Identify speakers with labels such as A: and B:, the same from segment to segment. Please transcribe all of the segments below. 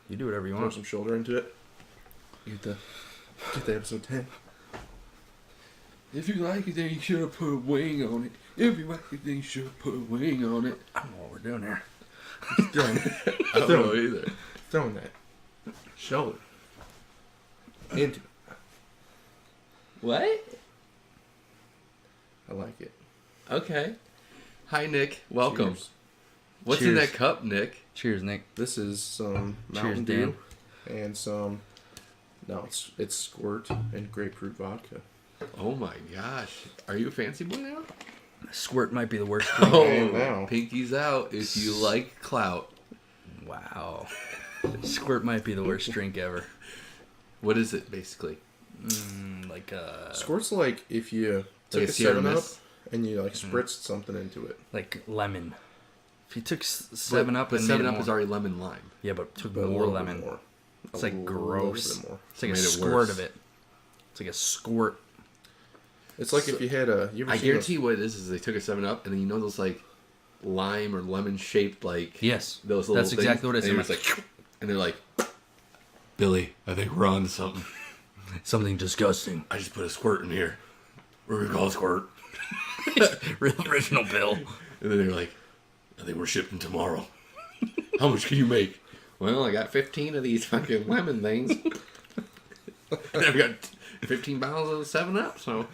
A: You do whatever you
B: Throw
A: want.
B: some shoulder into it. Get the episode 10.
C: If you like it, then you should have put a wing on it. If you like it, then you should have put a wing on it.
A: I don't know what we're doing here.
C: I don't know either.
B: Throwing that shoulder into it.
C: What?
B: I like it.
C: Okay. Hi, Nick. Welcome.
B: Cheers.
C: What's in that cup, Nick?
A: Cheers, Nick.
B: This is some
A: Cheers,
B: Mountain
A: Dan.
B: Dew and some. No, it's Squirt and grapefruit vodka.
C: Oh my gosh. Are you a fancy boy now?
A: Squirt might be the worst
B: I
A: drink.
B: am now.
C: Pinky's out if you like clout.
A: Wow. Squirt might be the worst drink ever.
C: What is it, basically?
A: Like
B: Squirt's like if you took
C: Like
B: a
C: a Sierra
B: 7-Up
C: Mist?
B: and you like spritzed something into it.
A: like lemon. If you took 7-Up
C: But
A: and made it
C: 7-Up
A: more,
C: is already lemon lime.
A: yeah, but took
B: But a
A: more
B: little bit
A: lemon.
B: more.
A: It's
B: A
A: like
B: little
A: gross.
B: bit more.
A: It's like a
C: Made it
A: squirt
C: worse.
A: of it. It's like a squirt.
B: It's like if you had a. You ever
C: I
B: seen
C: guarantee what it is they took a 7-Up and then you know those like lime or lemon shaped like
A: Yes,
C: those little
A: that's exactly what it is.
C: And, and they're like, Billy, I think we're on to something.
A: Something disgusting.
C: I just put a squirt in here. We're gonna call it squirt.
A: Real original Bill.
C: And then they're like, I think we're shipping tomorrow. How much can you make? Well, I got 15 of these fucking lemon things. And I've got 15 bottles of 7-Up, so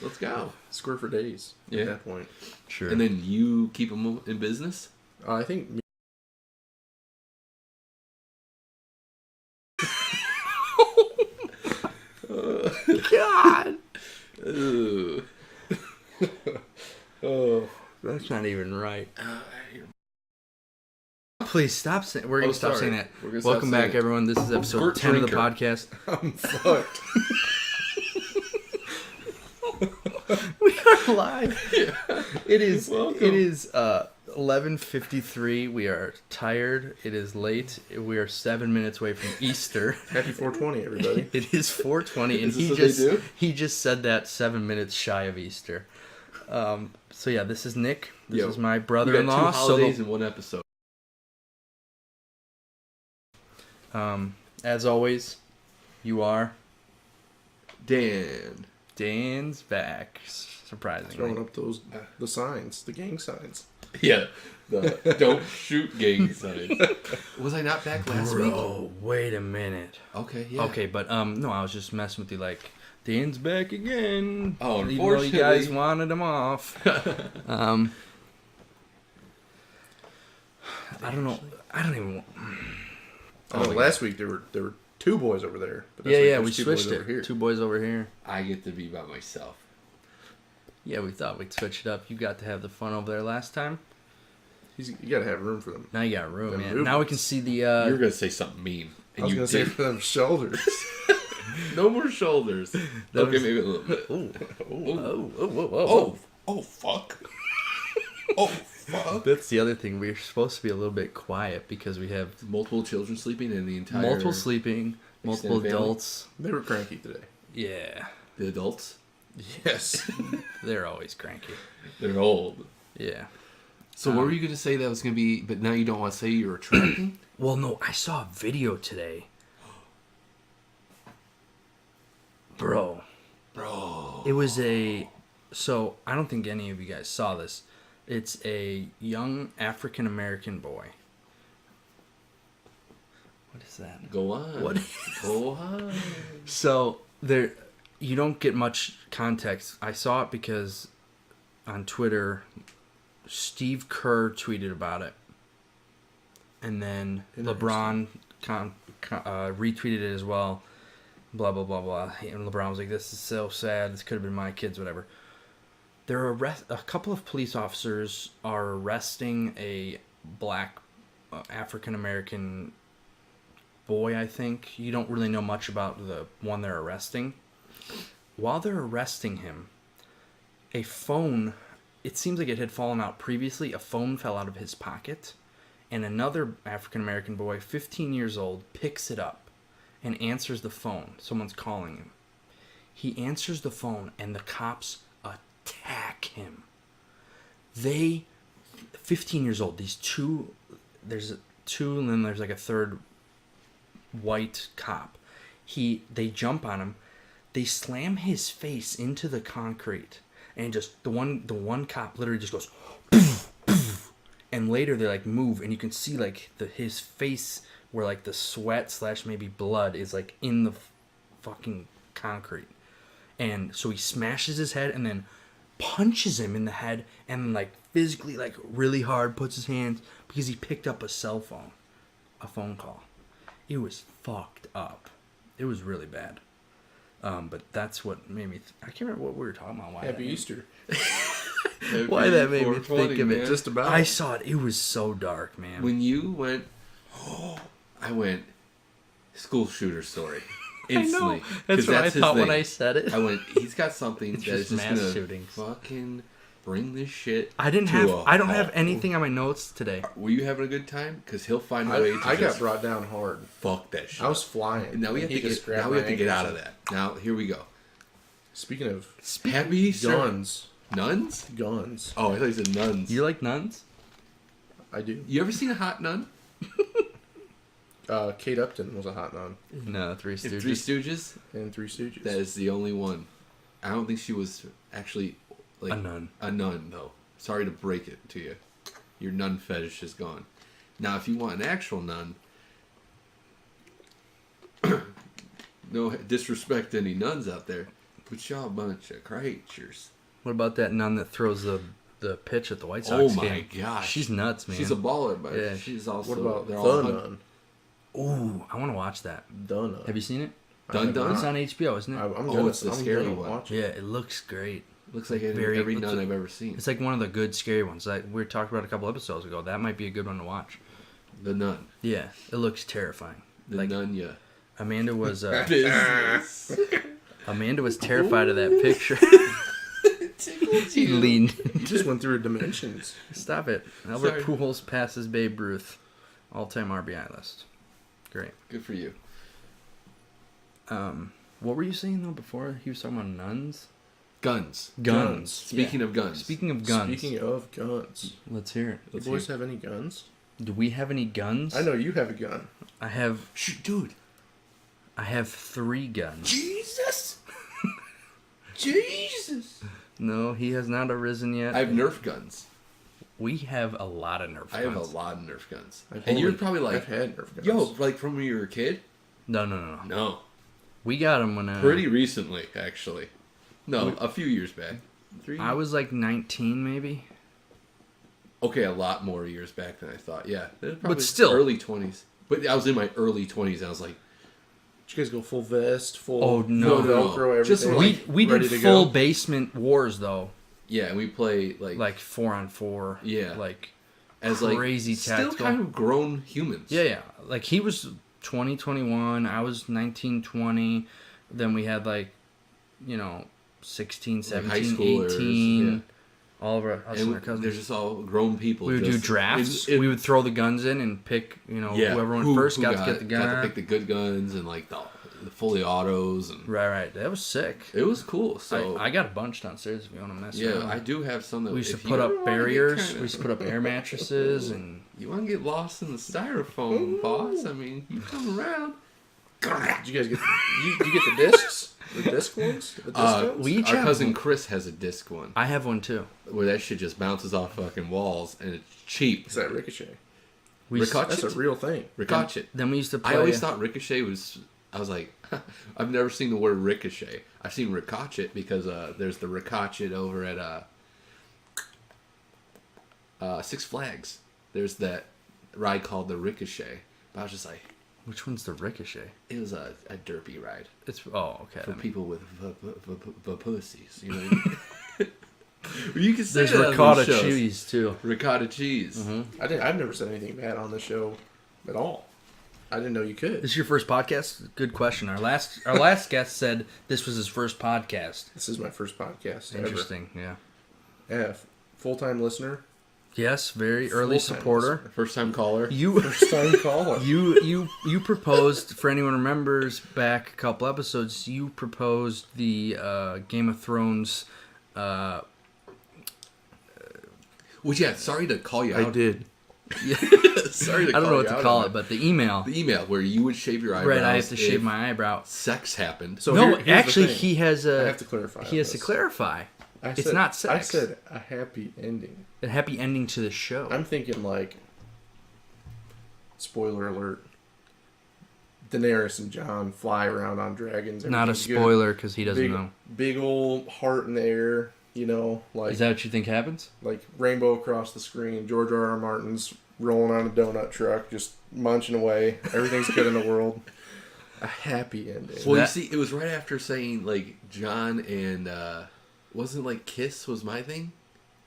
C: let's go.
B: Squirt for days
C: Yeah.
B: at that point.
A: Sure.
C: And then you keep them in business?
B: I think.
A: God.
C: Ooh.
B: Oh.
A: That's not even right. Please stop saying. We're gonna stop
C: sorry.
A: saying that.
C: We're gonna stop
A: Welcome
C: saying
A: back,
C: it.
A: everyone. This is episode
C: Squirt
A: 10 of the
C: drinker.
A: podcast.
B: I'm fucked.
A: We are live. It is.
C: Welcome.
A: It is 11:53. We are tired. It is late. We are 7 minutes away from Easter.
B: Happy 420, everybody.
A: It is 4:20, and
C: Is this what they do?
A: he just said that 7 minutes shy of Easter. So yeah, this is Nick. This
C: Yo,
A: is my
C: We got
A: brother-in-law.
C: 2 holidays in one episode.
A: As always, you are
C: Dan.
A: Dan's back. Surprisingly.
B: Throwing up the signs, the gang signs.
C: Yeah. The don't shoot gang sign. Was I not back last week?
A: Bro, wait a minute.
C: Okay, yeah.
A: Okay, but no, I was just messing with you. Like, Dan's back again.
C: Oh,
A: Even though you guys
C: unfortunately.
A: wanted him off. I don't know. I don't even.
B: Oh, last week there were 2 boys over there. But this
A: Yeah,
B: week
A: yeah, we
B: there's 2 boys
A: switched
B: over
A: it.
B: here.
A: 2 boys over here.
C: I get to be by myself.
A: Yeah, we thought we'd switch it up. You got to have the fun over there last time.
B: You gotta have room for them.
A: Now you got room,
B: Them
A: man.
B: movements.
A: Now we can see the.
C: You're going to say something mean.
B: I was gonna say for them shoulders.
C: No more shoulders.
A: That
C: Okay,
A: was-
C: maybe a little bit. Oh, fuck. Oh, fuck.
A: That's the other thing. We're supposed to be a little bit quiet because we have
C: Multiple children sleeping in the entire...
A: multiple sleeping, multiple
C: extended family?
A: adults.
B: They were cranky today.
A: Yeah,
C: The adults?
B: Yes.
A: they're always cranky.
C: They're old.
A: Yeah.
C: So what were you going to say that was going to be... But now you don't want to say you're attracting?
A: Well, no, I saw a video today. Bro. It was a... So, I don't think any of you guys saw this. It's a young African-American boy. What is that?
C: Go on.
A: What?
C: Go on.
A: So, there... You don't get much context. I saw it because on Twitter, Steve Kerr tweeted about it. And then LeBron retweeted it as well. Blah, blah, blah, blah. And LeBron was like, this is so sad. This could have been my kids, whatever. A couple of police officers are arresting a black African-American boy, I think. You don't really know much about the one they're arresting. While they're arresting him, a phone, it seems like it had fallen out previously. A phone fell out of his pocket. And another African-American boy, 15 years old, picks it up and answers the phone. Someone's calling him. He answers the phone, and the cops attack him. 15 years old, there's 2, and then there's like a third white cop. They jump on him. They slam his face into the concrete, and just the one cop literally just goes, poof, poof. And later they like move, and you can see like his face where like the sweat / maybe blood is like in the fucking concrete, and so he smashes his head and then punches him in the head, and like physically like really hard puts his hands because he picked up a phone call. It was fucked up. It was really bad. But that's what made me... I can't remember what we were talking about.
B: Happy Easter.
A: Why that made me think of it.
B: Man. Just about.
A: I saw it. It was so dark, man.
C: When you went... I went... School shooter story. Instantly.
A: I know. That's what I thought when I said it.
C: I went, he's got something that is just
A: mass
C: going to
A: shootings.
C: fucking bring this shit
A: I don't have anything on my notes today.
C: Were you having a good time? Because he'll find a way to
B: I got brought down hard.
C: Fuck that shit.
B: I was flying.
C: Now we have to get out of that. Now, here we go.
B: Speaking of
C: Happy Easter.
B: guns.
C: Nuns?
B: Guns.
C: Oh, I thought you said nuns.
A: You like nuns?
B: I do.
C: You ever seen a hot nun?
B: Kate Upton was a hot nun.
A: No, Three Stooges.
C: Three Stooges?
B: And Three Stooges.
C: That is the only one. I don't think she was actually like
A: A nun.
C: A nun, though. Sorry to break it to you. Your nun fetish is gone. Now, if you want an actual nun, no disrespect to any nuns out there, but y'all a bunch of creatures.
A: What about that nun that throws the pitch at the White Sox
C: Oh
A: game?
C: my gosh.
A: She's nuts, man.
C: She's a baller, but
A: Yeah.
C: she's also...
B: What about
C: they're
B: The
C: all
B: Nun?
A: Ooh, I want to watch that.
B: The Nun.
A: Have you seen it?
C: Dun Dun?
A: It's on HBO, isn't it?
C: It's the scary one.
B: Watch it.
A: Yeah, it looks great.
C: Looks like
A: Very-
C: every nun I've ever seen.
A: It's like one of the good scary ones. Like we talked about a couple episodes ago. That might be a good one to watch.
C: The Nun.
A: Yeah, it looks terrifying.
C: The
A: Like
C: Nun, yeah.
A: Amanda was
C: Business.
A: Amanda was terrified of that picture. She leaned.
B: Just went through dimensions.
A: Stop it. Albert
C: Sorry.
A: Pujols passes Babe Ruth, all-time RBI list. Great.
C: Good for you.
A: What were you saying though before? He was talking about nuns.
C: Guns.
A: Guns.
C: Speaking of guns.
A: Speaking of guns.
B: Speaking of guns.
A: Let's hear it.
B: You boys have any guns?
A: Do we have any guns?
B: I know you have a gun.
A: I have.
C: Dude.
A: I have 3 guns.
C: Jesus. Jesus.
A: No, he has not arisen yet.
C: I have Nerf guns.
A: We have a lot of Nerf guns.
C: I have a lot of Nerf guns.
B: I've
C: And you're
B: only-
C: probably like,
B: I've had Nerf guns.
C: yo, like from when you were a kid?
A: No.
C: No.
A: We got them when
C: Pretty recently, actually. No, a few years back. 3?
A: I was like 19, maybe.
C: Okay, a lot more years back than I thought. Yeah. Probably
A: still.
C: Early 20s. But I was in my early 20s and I was like,
B: Did you guys go full vest, full,
A: Oh, no.
B: full Velcro, everything?
C: Just
A: We
B: ready
A: did
B: to
A: full
B: go?
A: basement wars though,
C: yeah, and we play
A: like 4-on-4.
C: Yeah.
A: Like
C: as
A: crazy
C: like still
A: tactical.
C: kind of grown humans.
A: Yeah. Like he was 20, 21. I was 19, 20. Then we had like, 16, 17,
C: high schoolers,
A: 18.
C: yeah.
A: All of us and
C: And
A: our cousins.
C: there's just all grown people.
A: We would do
C: just-
A: drafts.
C: it-
A: We would throw the guns in and pick, whoever went
C: who
A: first got to
C: got
A: get the gun.
C: Got to pick the good guns and like the fully autos and
A: Right. That was sick.
C: it was cool. So
A: I got a bunch downstairs if you want to mess around.
C: I do have some that
A: We used to
C: if you
A: put
C: ever
A: up
C: wanna get
A: barriers.
C: kinda-
A: We used to put up air mattresses and
C: You want to get lost in the styrofoam, boss? I mean, you come around.
B: Did you guys get you get the discs? The disc ones? The disc guns?
A: we each
C: Our
A: have
C: cousin
A: one.
C: Chris has a disc one
A: I have one too.
C: where that shit just bounces off fucking walls and it's cheap.
B: Is that Ricochet?
A: We used to-
C: Ricochet?
B: That's a real thing.
C: Ricochet.
A: Then we used to play.
C: I always thought Ricochet was. I was like, I've never seen the word Ricochet. I've seen Ricochet because there's the Ricochet over at Six Flags. There's that ride called the Ricochet. But I was just like,
A: Which one's the Ricochet?
C: it was a derpy ride
A: Okay.
C: for
A: that
C: people with pussies. You know, you can say
A: There's
C: that on
A: ricotta
C: these shows.
A: cheese too.
C: Ricotta cheese.
B: I've never said anything bad on the show at all. I didn't know you could.
A: This is your first podcast? Good question. Our last guest said this was his first podcast.
B: This is my first podcast ever.
A: Interesting. Yeah.
B: Yeah, full-time listener.
A: Yes. Very early
B: Full-time
A: supporter.
C: First time caller.
A: You.
B: First-time caller.
A: You proposed, for anyone who remembers back a couple episodes, you proposed the Game of Thrones.
C: Well, yeah. Sorry to call you out.
B: I did.
C: Sorry to
A: I don't know what to call
C: it,
A: it, but the email.
C: The email where you would shave your eyebrows.
A: Right, I have to shave my eyebrow.
C: Sex happened.
B: So
A: No,
B: here's
A: actually,
B: the thing.
A: he has a.
B: I have to clarify.
A: He has to clarify. It's
B: said,
A: not sex.
B: I said a happy ending.
A: A happy ending to the show.
B: I'm thinking like, spoiler alert, Daenerys and Jon fly around on dragons.
A: Not a
B: Everything's good.
A: spoiler because he doesn't know.
B: Big old heart in the air, you know, like
A: Is that what you think happens?
B: like rainbow across the screen. George R.R. Martin's rolling on a donut truck, just munching away. Everything's good in the world. A happy ending.
C: Well, you see, it was right after saying like Jon and wasn't like kiss was my thing,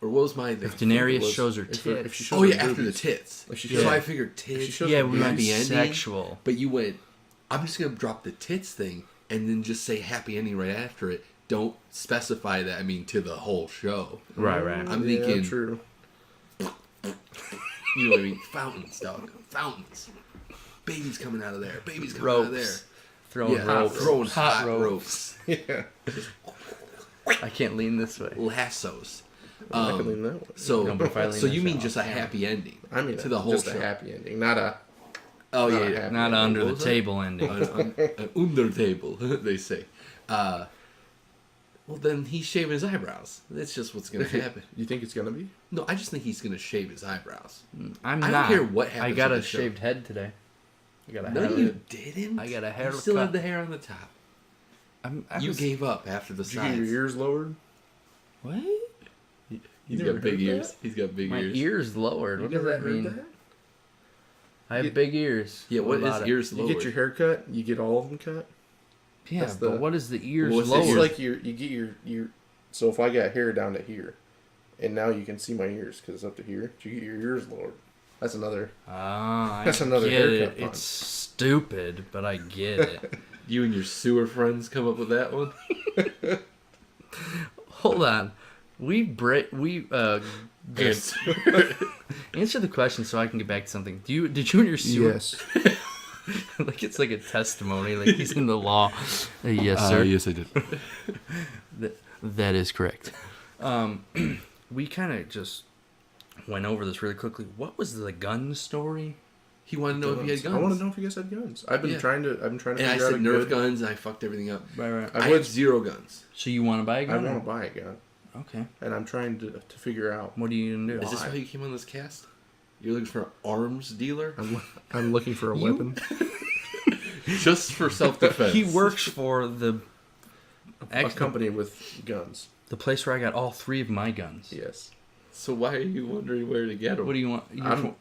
C: or what was my thing?
A: If Daenerys
B: was-
A: shows her
B: if
A: tits.
B: she shows
C: Oh
B: her
C: yeah, after the
B: boobies.
C: tits.
B: If she
C: So
B: shows-
C: I figured
B: she
C: tits.
B: shows
A: Yeah,
B: her
A: we
B: boobies.
A: might be
C: Happy ending.
A: sexual.
C: But you went, I'm just gonna drop the tits thing and then just say happy ending right after it. Don't specify that. I mean, to the whole show.
A: Right, right.
C: I'm
B: Yeah,
C: thinking-
B: true.
C: You know what I mean? Fountains, dog. Fountains. Babies coming out of there. Babies coming out of there.
A: Ropes. Throwing
C: Yeah,
A: ropes.
C: throwing
A: Hot
C: hot
A: ropes.
C: ropes.
B: Yeah,
A: I can't lean this way.
C: Lassos.
B: I can lean that way.
C: So,
A: No, but if I lean
C: so you
A: this
C: mean
A: way,
C: just a happy ending?
B: I mean,
C: to the whole
B: just
C: show.
B: a happy ending, not a.
C: Oh
B: not
C: yeah,
B: a
C: yeah.
B: happy
A: Not
B: ending.
A: under
C: What
A: the
C: was that?
A: table ending.
C: Under table, they say. Well, then he's shaving his eyebrows. That's just what's going to happen.
B: You think it's gonna be?
C: No, I just think he's going to shave his eyebrows.
A: I'm
C: I don't
A: not.
C: care what
A: I
C: happens
A: got
C: on
A: a
C: the show.
A: shaved head today. I got a
C: No,
A: haircut.
C: you didn't.
A: I got a
C: You
A: haircut.
C: still have the hair on the top.
A: I
C: You
A: was-
C: gave up after the
B: Did you get your
C: sides.
B: ears lowered?
A: What?
C: He's
B: never
C: got big
B: heard
C: ears.
B: that?
C: He's got big
A: My
C: ears.
A: ears lowered.
B: You
A: What does
B: never
A: that
B: heard
A: mean?
B: that?
A: I have
B: Get-
A: big ears.
C: Yeah, what
A: about
C: is
A: it?
C: ears
B: You
C: lowered?
B: get your hair cut, you get all of them cut.
A: Yeah,
B: That's
A: but
B: the-
A: what is the ears
C: What's the
A: lowered?
B: It's
C: ears?
B: like you get your. So if I got hair down to here, and now you can see my ears because it's up to here. You get your ears lowered. That's another.
A: Ah,
B: That's
A: I
B: another
A: get
B: haircut
A: it.
B: pun.
A: It's stupid, but I get it.
C: You and your sewer friends come up with that one?
A: Hold on. Just answer the question so I can get back to something. Did you and your sewer?
B: Yes.
A: Like it's like a testimony. Like he's in the law. Yes, sir.
C: Yes, I did.
A: That is correct. We kind of just went over this really quickly. What was the gun story?
C: He wanted to know if he had guns.
B: I want to know if you guys had guns. I've been
C: Yeah.
B: trying to.
C: And
B: figure
C: I
B: out
C: said
B: a
C: Nerf
B: good.
C: guns, and I fucked everything up.
A: Right.
C: I
B: would-
C: have 0 guns.
A: So you want to buy a
B: I
A: gun?
B: want to buy a gun,
A: Okay.
B: and I'm trying to figure out.
A: What are you gonna do?
C: Is this why you came on this cast? You're looking for an arms dealer?
B: I'm looking for a weapon.
C: Just for self-defense.
A: He works for the
B: A company with guns.
A: the place where I got all 3 of my guns.
B: Yes.
C: So why are you wondering where to get them?
A: What do you want?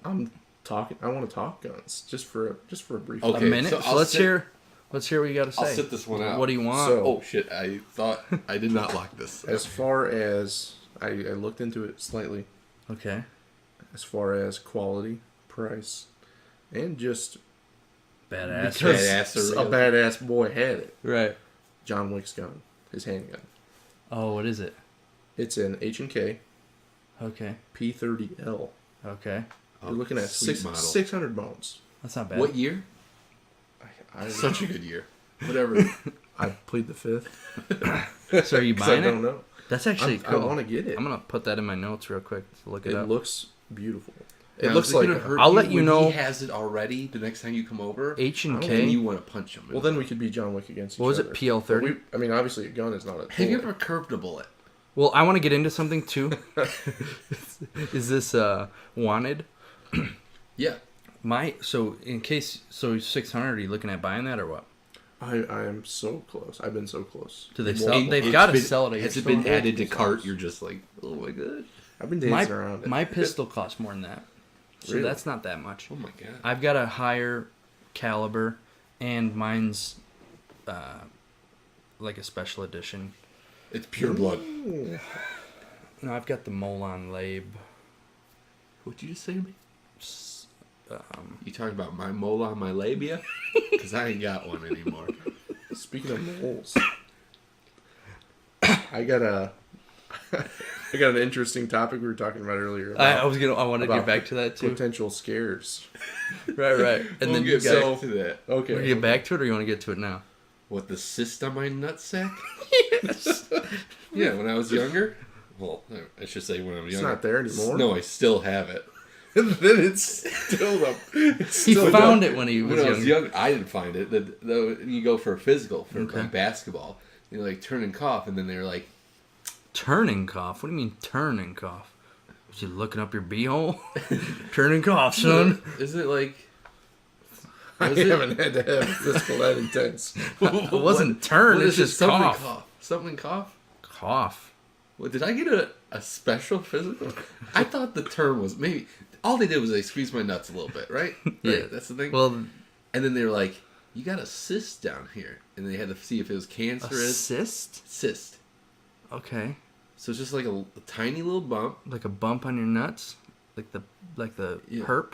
B: I'm talking. I want to talk guns just for a brief.
C: Okay.
A: a minute.
C: so
A: So
C: I'll
A: let's
C: sit-
A: hear. Let's hear what you got to say.
C: I'll sit this one out.
A: What do you want?
B: So-
C: Oh shit! I thought I did not lock this.
B: As far as I looked into it slightly,
A: Okay.
B: as far as quality, price, and just
A: Badass.
B: because
C: Badassery.
B: a badass boy had it.
A: Right.
B: John Wick's gun, his handgun.
A: Oh, what is it?
B: It's an H&K
A: Okay.
B: P30L.
A: Okay.
B: You're looking at
C: sweet model.
B: 600 bones.
A: That's not bad.
C: What year?
B: I
C: Such a good year. Whatever.
B: I plead the fifth.
A: So are you
B: 'Cause I
A: buying
B: don't
A: it?
B: know.
A: That's actually
B: I
A: cool.
B: want to get it.
A: I'm gonna put that in my notes real quick to look it
B: It
A: up.
B: looks beautiful. It
C: Now,
B: looks
C: is
B: like.
C: gonna hurt
A: I'll let you
C: when
A: know-
C: He has it already. The next time you come over,
A: H and
B: I don't
C: and
A: K.
C: you want to punch him.
B: Well, then we could be John Wick against each
A: What was
B: other.
A: it? PL30.
B: I mean, obviously, a gun is not a.
C: Have you
B: toy.
C: ever curved a bullet?
A: Well, I want to get into something too. Is this wanted?
C: Yeah.
A: So 600. Are you looking at buying that or what?
B: I am so close. I've been so close.
A: Do they
B: Well,
A: sell?
C: It-
A: They've
C: it's
A: got to
C: been-
A: sell it.
C: Has it
A: again.
C: been added to
B: multiple
C: cart?
B: times.
C: You're just like, oh my god.
B: I've been dancing around it.
A: My pistol costs more than that, so
B: Really?
A: that's not that much.
C: Oh my god.
A: I've got a higher caliber, and mine's like a special edition.
C: It's pure blood.
B: Ooh.
A: No, I've got the Molon Labe.
C: What'd you just say to me?
A: S-
C: You talking about my mole on my labia? Because I ain't got one anymore.
B: Speaking of moles, I got an interesting topic we were talking about earlier.
A: I
B: About
A: want to
B: about
A: get back to that too.
B: potential scares.
A: Right. And then you
C: get
A: guys,
C: back to that.
B: Okay.
A: want to get back to it, or you want to get to it now?
C: What, the cyst on my nutsack? Yeah, when I was younger. Well, I should say when I was
B: It's
C: younger.
B: not there anymore.
C: No, I still have it.
B: And then it's still up.
A: He found it when he was
C: When I
A: young.
C: was young, I didn't find it. You go for a physical for like basketball. You like turn and cough, and then they're like,
A: Turning cough? What do you mean turning cough? Was you looking up your beehole? Turning cough, son.
C: Isn't it like?
B: I haven't had to have physical that intense.
A: It wasn't turn. It's just cough.
C: Something cough.
A: Cough.
C: Well, did I get a special physical? I thought the term was maybe all they did was they squeezed my nuts a little bit, right?
A: Yeah.
C: Right, that's the thing.
A: Well,
C: and then they were like, "You got a cyst down here," and they had to see if it was
A: a
C: cancerous.
A: cyst?
C: Cyst.
A: Okay.
C: So it's just like a tiny little bump.
A: Like a bump on your nuts? Like the
C: Yeah.
A: herp,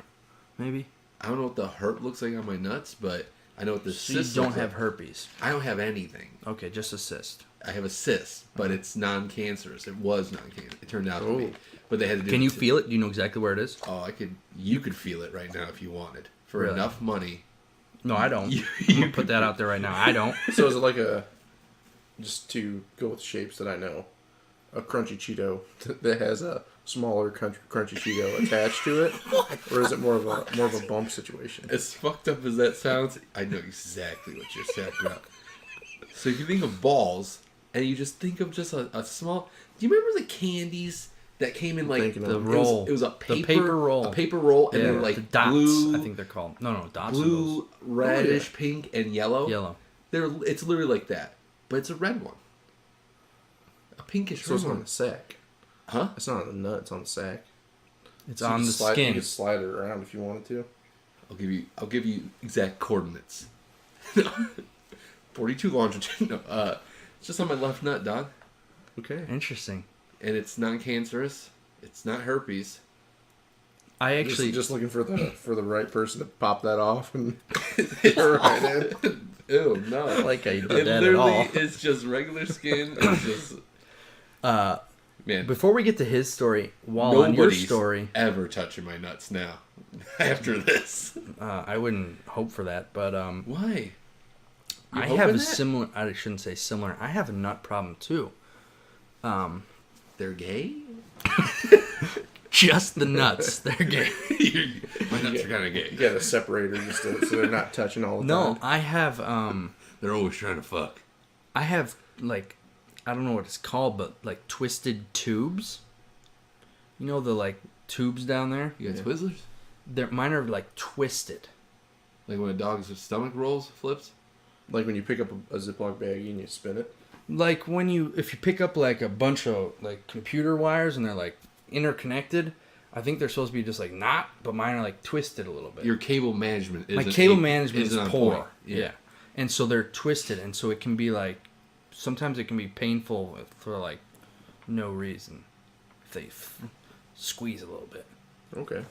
A: maybe?
C: I don't know what the herp looks like on my nuts, but I know what the
A: So you
C: cyst
A: don't
C: looks
A: have
C: like.
A: herpes.
C: I don't have anything.
A: Okay, just a cyst.
C: I have a cyst, but it's non-cancerous. It was non-cancerous. It turned out to be. But they had to do
A: Can
C: it
A: you
C: to-
A: feel it? Do you know exactly where it is?
C: Oh, you could feel it right now if you wanted. For
A: Really?
C: enough money.
A: No, I don't.
C: You
A: I'm going to put that out there right now. I don't.
B: So is it like just to go with shapes that I know, a crunchy Cheeto that has a smaller crunchy Cheeto attached to it, or is it more of a bump situation?
C: As fucked up as that sounds, I know exactly what you're talking about. So if you think of balls, and you just think of just a small... Do you remember the candies that came in like...
B: Thinking of
A: The
B: them.
A: roll.
C: It was a
A: The
C: paper,
A: paper roll.
C: A paper roll, and
A: Yeah,
C: they were like
A: the dots,
C: blue...
A: I think they're called. No, dots are
C: blue, reddish, pink, and yellow.
A: those. Yellow.
C: It's literally like that, but it's a red one. A pinkish
B: So
C: red
B: it's on
C: one.
B: the sack.
C: Huh?
B: It's not on the nut. It's on the sack.
A: It's
B: So you
A: on
B: can
A: the
B: slide,
A: skin.
B: You can slide it around if you wanted to.
C: I'll give you exact coordinates. 42 longitude. No, it's just on my left nut, dog.
B: Okay.
A: Interesting.
C: And it's non-cancerous. It's not herpes.
A: I actually...
B: Just looking for the right person to pop that off and hit her right in.
C: Ew, no.
A: like I did
C: It
A: that at
C: literally
A: all.
C: is just regular skin. It's just... Man,
A: Before we get to his story, while on your
C: nobody's
A: story...
C: ever touching my nuts now. After this.
A: I wouldn't hope for that, but
C: Why? You
A: I
C: hoping
A: have a
C: that?
A: similar... I shouldn't say similar. I have a nut problem, too.
C: They're gay?
A: Just the nuts. They're gay.
C: My nuts are kind of
B: You
C: gay.
B: got a separator just so they're not touching all the
A: No,
B: time.
A: I have...
C: They're always trying to fuck.
A: I have, like... I don't know what it's called, but, like, twisted tubes. You know the, like, tubes down there?
C: You got
B: Yeah.
C: Twizzlers?
A: Mine are, like, twisted.
C: Like when a dog's stomach rolls, flips?
B: Like when you pick up a Ziploc baggie and you spin it.
A: Like if you pick up like a bunch of like computer wires and they're like interconnected, I think they're supposed to be just like not, but mine are like twisted a little bit.
C: Your cable management
A: My
C: isn't...
A: cable management is
C: isn't on
A: poor.
C: point.
A: Yeah. And so they're twisted, and so it can be like sometimes it can be painful for like no reason if they squeeze a little bit.
B: Okay.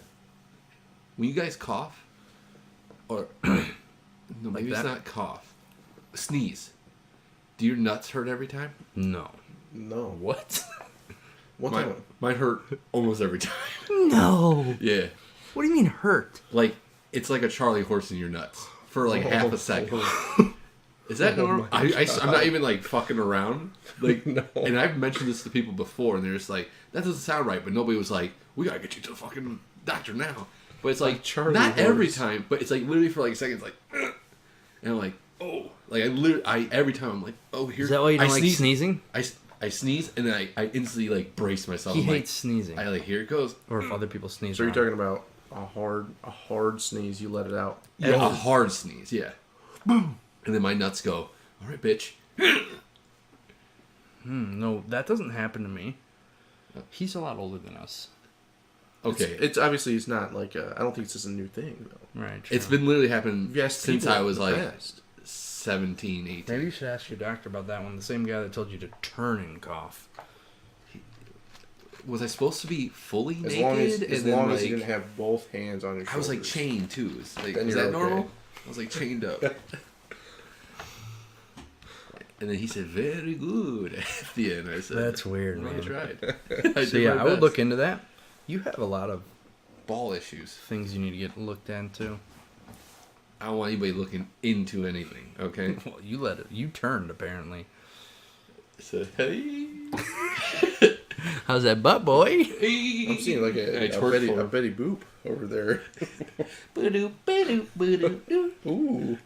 C: When you guys cough, or... no, maybe it's
A: that?
C: not cough. Sneeze. Do your nuts hurt every time?
A: No.
B: No.
A: What?
B: What
C: Mine,
B: time?
C: mine hurt almost every time.
A: No.
C: Yeah.
A: What do you mean hurt?
C: Like, it's like a Charlie horse in your nuts for like half a second. Is that
B: Oh
C: normal?
B: my
C: I'm not even like fucking around. Like,
B: No.
C: And I've mentioned this to people before, and they're just like, "That doesn't sound right." But nobody was like, "We gotta get you to the fucking doctor now." But it's like
B: Charlie
C: not every
B: horse.
C: time, but it's like literally for like seconds, like, and I'm like, oh, like I every time I'm like, oh, here.
A: Is that why you don't like
C: sneeze,
A: sneezing?
C: I sneeze and then I instantly like brace myself.
A: He
C: I'm
A: hates
C: like,
A: sneezing.
C: I like, here it goes.
A: Or if other people sneeze.
B: So you're
A: around.
B: talking about a hard sneeze, you let it out.
C: Yeah, a hard sneeze. Yeah. Boom. And then my nuts go. All right, bitch.
A: No, that doesn't happen to me. He's a lot older than us.
C: Okay.
B: It's obviously it's not like I don't think it's just a new thing though.
A: Right.
C: It's been literally happened
B: Yes,
C: since
B: people
C: I was
B: in the
C: like
B: past.
C: 17, 18.
A: Maybe you should ask your doctor about that one. The same guy that told you to turn and cough.
C: Was I supposed to be fully
B: As
C: naked?
B: long as
C: and then,
B: you
C: like,
B: didn't have both hands on your shoulders.
C: I was like chained too. Is
B: Then
C: is
B: you're
C: that
B: okay.
C: normal? I was like chained up. And then he said, "Very good." At the end, I said,
A: That's weird,
C: "Well, I
A: man.
C: tried."
A: So yeah, I would look into that. You have a lot of
C: ball issues.
A: things you need to get looked into.
C: I don't want anybody looking into anything. Okay.
A: Well, you turned apparently.
C: So hey.
A: How's that butt, boy?
B: I'm seeing like a Betty Boop over there. Ooh.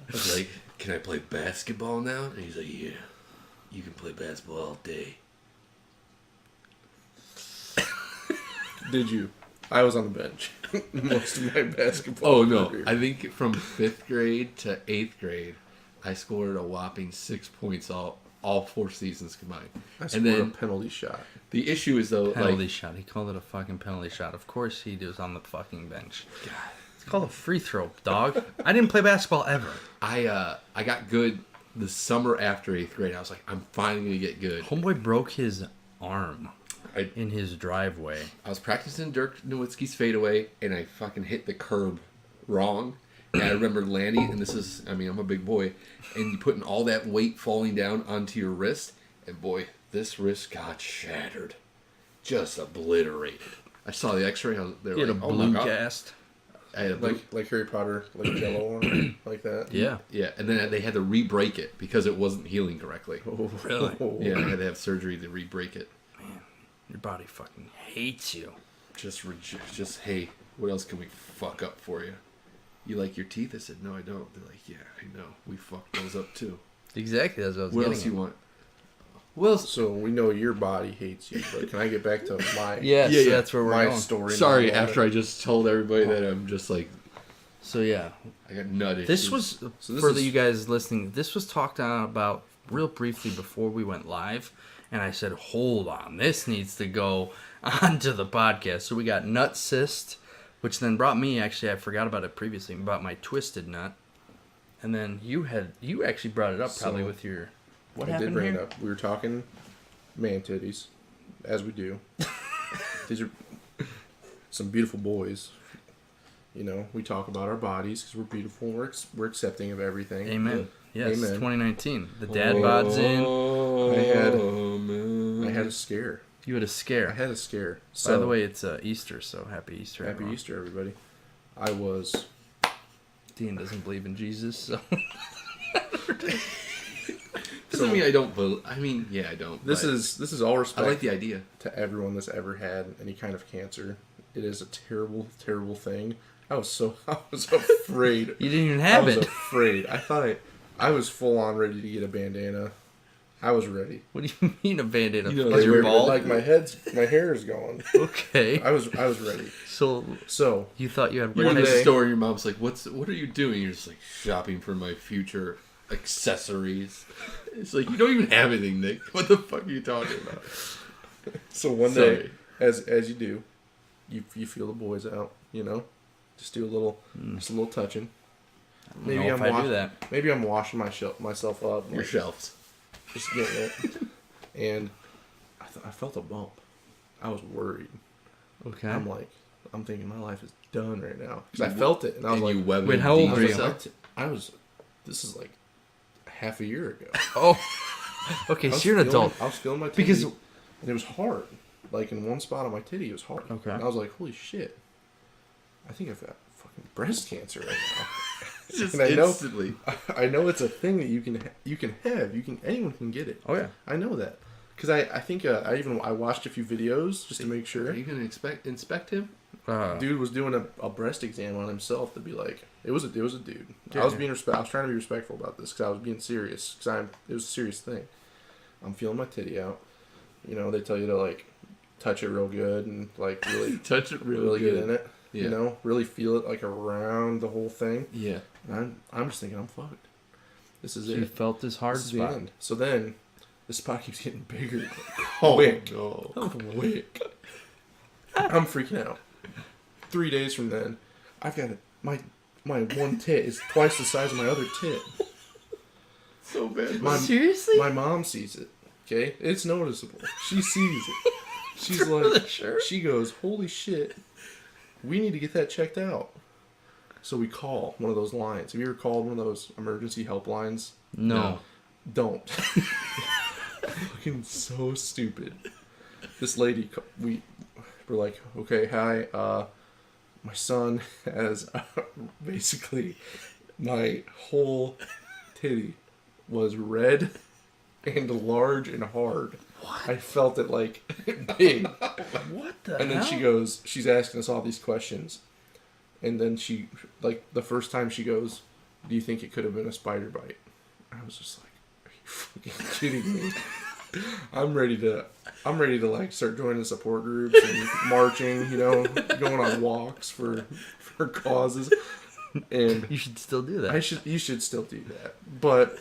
C: I was like, can I play basketball now? And he's like, yeah, you can play basketball all day.
B: Did you? I was on the bench most of my basketball.
C: Oh, no.
B: career.
C: I think from 5th grade to 8th grade, I scored a whopping 6 points all 4 seasons combined.
B: I scored a penalty shot.
C: The issue is, though,
A: Penalty shot. He called it a fucking penalty shot. Of course he was on the fucking bench. God. It's called a free throw, dog. I didn't play basketball ever.
C: I got good the summer after 8th grade. I was like, I'm finally going to get good.
A: Homeboy broke his arm in his driveway.
C: I was practicing Dirk Nowitzki's fadeaway, and I fucking hit the curb wrong. And I remember landing, and this is, I mean, I'm a big boy, and you putting all that weight falling down onto your wrist, and boy, this wrist got shattered. Just obliterated. I saw the x-ray, they were
A: He had
C: like,
A: a
C: oh my
A: blue
C: God.
A: cast.
C: I had a blue,
B: Like Harry Potter, like Jello one, like that.
A: Yeah.
C: yeah, and then they had to re-break it because it wasn't healing correctly.
B: Oh,
A: Really?
C: Yeah, I had to have surgery to re-break it.
A: Your body fucking hates you.
C: Just, hey, what else can we fuck up for you? You like your teeth? I said, no, I don't. They're like, yeah, I know. We fucked those up too.
A: Exactly, that's what I was
C: What
A: getting
C: else
A: at.
C: you want? Well,
B: So we know your body hates you, but can I get back to my
A: Yes,
C: Yeah, yeah.
A: that's where we're
B: my
A: going.
B: story?
C: sorry,
B: now?
C: after I just told everybody that I'm just like,
A: So yeah,
C: I got nut issues.
A: this was
B: So this
A: for
B: is-
A: you guys listening. This was talked about real briefly before we went live, and I said, "Hold on, this needs to go onto the podcast." So we got nut cyst, which then brought me. Actually, I forgot about it previously. About my twisted nut, and then you actually brought it up probably
B: So,
A: with your what
B: I did
A: happened
B: bring
A: here?
B: it up. We were talking man titties, as we do. These are some beautiful boys. You know, we talk about our bodies because we're beautiful. We're accepting of everything.
A: Amen. Yes,
B: Amen.
A: 2019. The dad bod's in.
B: I had a scare.
A: You had a scare.
B: I had a scare.
A: By
B: So,
A: the way, it's Easter, so happy Easter.
B: happy
A: everyone.
B: Easter, everybody. I was.
A: Dean doesn't believe in Jesus, so
C: Doesn't mean I don't. I mean, yeah, I don't.
B: This
C: but
B: is all
C: I
B: respect
C: like the idea.
B: to everyone that's ever had any kind of cancer. It is a terrible, terrible thing. I was afraid.
A: you didn't even
B: I
A: have
B: was
A: it.
B: afraid. I was full on ready to get a bandana. I was ready.
A: What do you mean a band-aid?
C: You know,
A: Because you're
B: Like,
A: bald?
B: Like my hair is gone.
A: Okay.
B: I was ready.
A: So
B: So
A: you thought you had
C: You're in
B: One
C: the
B: day-
C: store, and your mom's like, "What are you doing?" You're just like shopping for my future accessories. It's like you don't even have anything, Nick. What the fuck are you talking about?
B: So one day,
C: Sorry.
B: as you do, you feel the boys out. You know, just do a little touching.
A: I don't know if I do that.
B: Maybe I'm washing myself up.
C: Your
B: like,
C: shelves.
B: just getting it, and I felt a bump. I was worried.
A: Okay.
B: I'm thinking my life is done right now because I felt it, and I was
C: And
B: like,
C: you webbed
A: Wait, how old
B: I
A: were
B: was,
A: you?
B: like, this is like half a year ago.
A: Oh. Okay,
B: I was
A: so you're an
B: feeling-
A: adult.
B: I was feeling my titty,
A: Because-
B: and it was hard. Like in one spot on my titty, it was hard.
A: Okay.
B: And I was like, holy shit. I think I've got fucking breast cancer right now.
C: Just
B: And I know-
C: instantly.
B: I know it's a thing that you can have. Anyone can get it.
A: Oh yeah.
B: I know that. Because I think I watched a few videos just to make
C: Are
B: sure.
C: you gonna inspect him?
B: Dude was doing a breast exam on himself to be like, it was a dude.
A: Yeah.
B: I was trying to be respectful about this because I was being serious. Because it was a serious thing. I'm feeling my titty out. You know, they tell you to like touch it real good and like really
C: Touch it
B: really
C: good.
B: get in it.
C: Yeah.
B: You know, really feel it like around the whole thing.
C: Yeah.
B: And I'm just thinking I'm fucked. This is
A: So
B: it.
A: you felt this hard
B: This is the
A: spot.
B: end. So then, the spot keeps getting bigger.
C: Oh
B: Quick.
C: no.
B: Quick. I'm freaking out. 3 days from then, I've got my one tit is twice the size of my other tit.
C: So bad.
A: Seriously?
B: My mom sees it. Okay, it's noticeable. She sees it. She's like, she goes, "Holy shit, we need to get that checked out." So we call one of those lines. Have you ever called one of those emergency helplines?
A: No.
B: Don't. Fucking so stupid. This lady, we're like, okay, hi, my son has basically my whole titty was red and large and hard. What? I felt it like big.
A: What the
B: And then
A: hell?
B: she's asking us all these questions. And then she, like, the first time she goes, do you think it could have been a spider bite? I was just like, are you fucking kidding me? I'm ready to like start joining support groups and marching, going on walks for causes. And
A: You should still do that.
B: you should still do that. But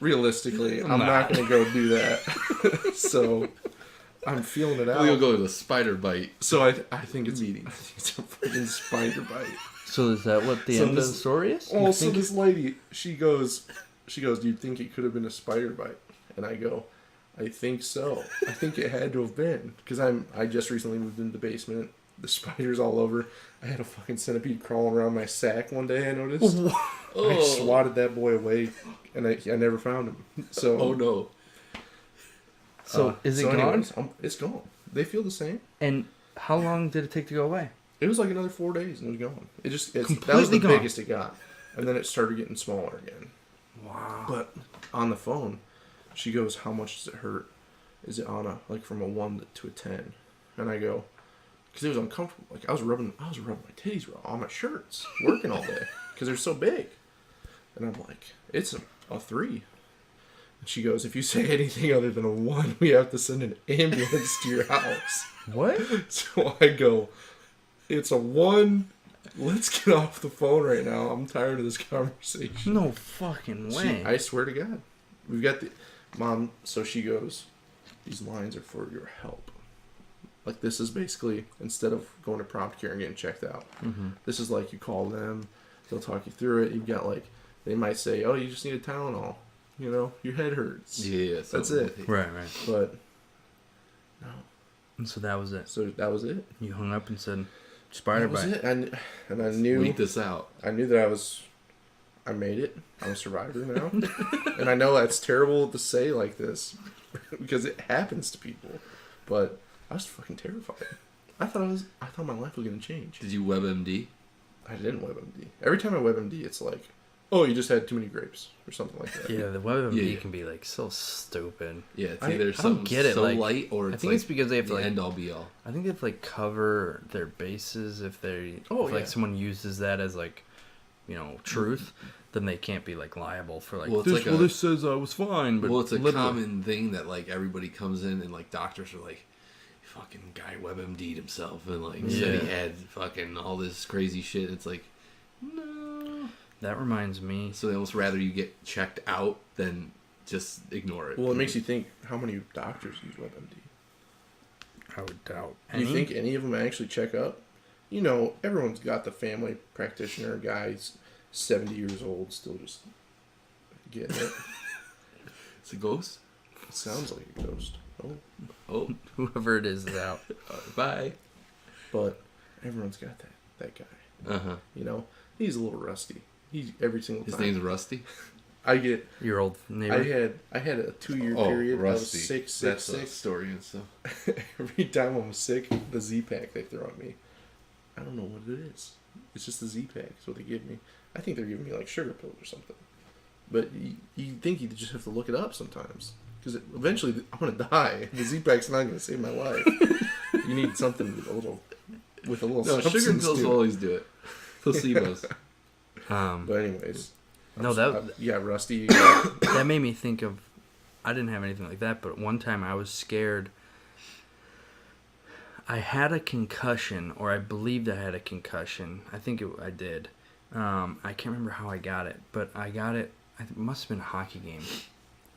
B: realistically, I'm not going to go do that. So I'm feeling it out.
C: Well, you'll go to the spider bite.
B: So I think it's a fucking spider bite.
A: So is that what the
B: So
A: end of the
B: this-
A: story is?
B: Well, so this lady, she goes, do you think it could have been a spider bite? And I go, I think so. I think it had to have been. Because I just recently moved into the basement. The spiders all over. I had a fucking centipede crawling around my sack one day, I noticed. I swatted that boy away, and I never found him. So,
C: Oh no.
A: So is it gone?
B: anyways, it's gone. They feel the same.
A: And how long did it take to go away?
B: It was like another 4 days, and it was gone. That was the
A: Completely gone.
B: biggest it got. And then it started getting smaller again.
A: Wow.
B: But on the phone, she goes, how much does it hurt? Is it on from a 1 to a 10? And I go, because it was uncomfortable. Like I was rubbing my titties raw on my shirts, working all day because they're so big. And I'm like, it's a 3. And she goes, if you say anything other than a 1, we have to send an ambulance to your house.
A: What?
B: So I go, it's a 1. Let's get off the phone right now. I'm tired of this conversation.
A: No fucking way.
B: I swear to God. We've got the... Mom, so she goes, these lines are for your help. Like, this is basically, instead of going to prompt care and getting checked out, this is like you call them, they'll talk you through it. You've got, like, they might say, oh, you just need a Tylenol. Your head hurts.
C: Yeah,
B: That's it.
A: Right.
B: But, no.
A: And so that was it.
B: So that was it.
A: You hung up and said, spider
B: That was
A: bite.
B: it. And I knew...
C: Wait this out.
B: I knew that I made it. I'm a survivor now. And I know that's terrible to say like this because it happens to people. But I was fucking terrified. I thought my life was going to change.
C: Did you WebMD?
B: I didn't WebMD. Every time I WebMD, it's like, oh, you just had too many grapes or something like that.
A: Yeah, the WebMD
C: Yeah.
A: can be like so stupid.
C: Yeah, it's
B: I
C: either
A: don't
C: something
A: get it,
C: so
A: like,
C: light or
A: I
C: it's
A: think
C: like
A: it's because they have to
C: the
A: like
C: end all be all.
A: I think they have to like cover their bases if they
B: Oh,
A: if
B: yeah.
A: like someone uses that as like truth, then they can't be like liable for like
C: Well, it's like
A: this says I was fine, but
C: Well, it's a
A: literally-
C: common thing that like everybody comes in and like doctors are like, fucking guy WebMD'd himself and like said he
A: Yeah.
C: had fucking all this crazy shit. It's like, no.
A: That reminds me.
C: So they almost rather you get checked out than just ignore it.
B: Well, it makes you think, how many doctors use WebMD?
A: I would doubt.
B: Do you think any of them actually check up? Everyone's got the family practitioner guys, 70 years old, still just getting it.
C: It's a ghost.
B: It sounds like a ghost.
C: Oh,
A: whoever it is out?
C: bye.
B: But everyone's got that guy.
C: Uh-huh.
B: He's a little rusty. He's every single
C: His
B: time.
C: name's Rusty.
A: Your old neighbor.
B: I had a 2-year period.
C: Rusty.
B: I was sick.
C: That's a story and stuff.
B: Every time I'm sick, the Z-Pack they throw at me. I don't know what it is. It's just the Z-Pack. It's what they give me. I think they're giving me like sugar pills or something. But you think you just have to look it up sometimes. Because eventually I'm going to die. The Z-Pack's not going to save my life. You need something with a little
C: No, sugar
B: substance
C: pills
B: to
C: will
B: it.
C: always do it. Placebos.
B: But anyways.
A: No, that
B: yeah, Rusty.
A: that made me think of. I didn't have anything like that, but one time I was scared. I had a concussion, or I believed I had a concussion. I think I did. I can't remember how I got it, but I got it. It must have been a hockey game.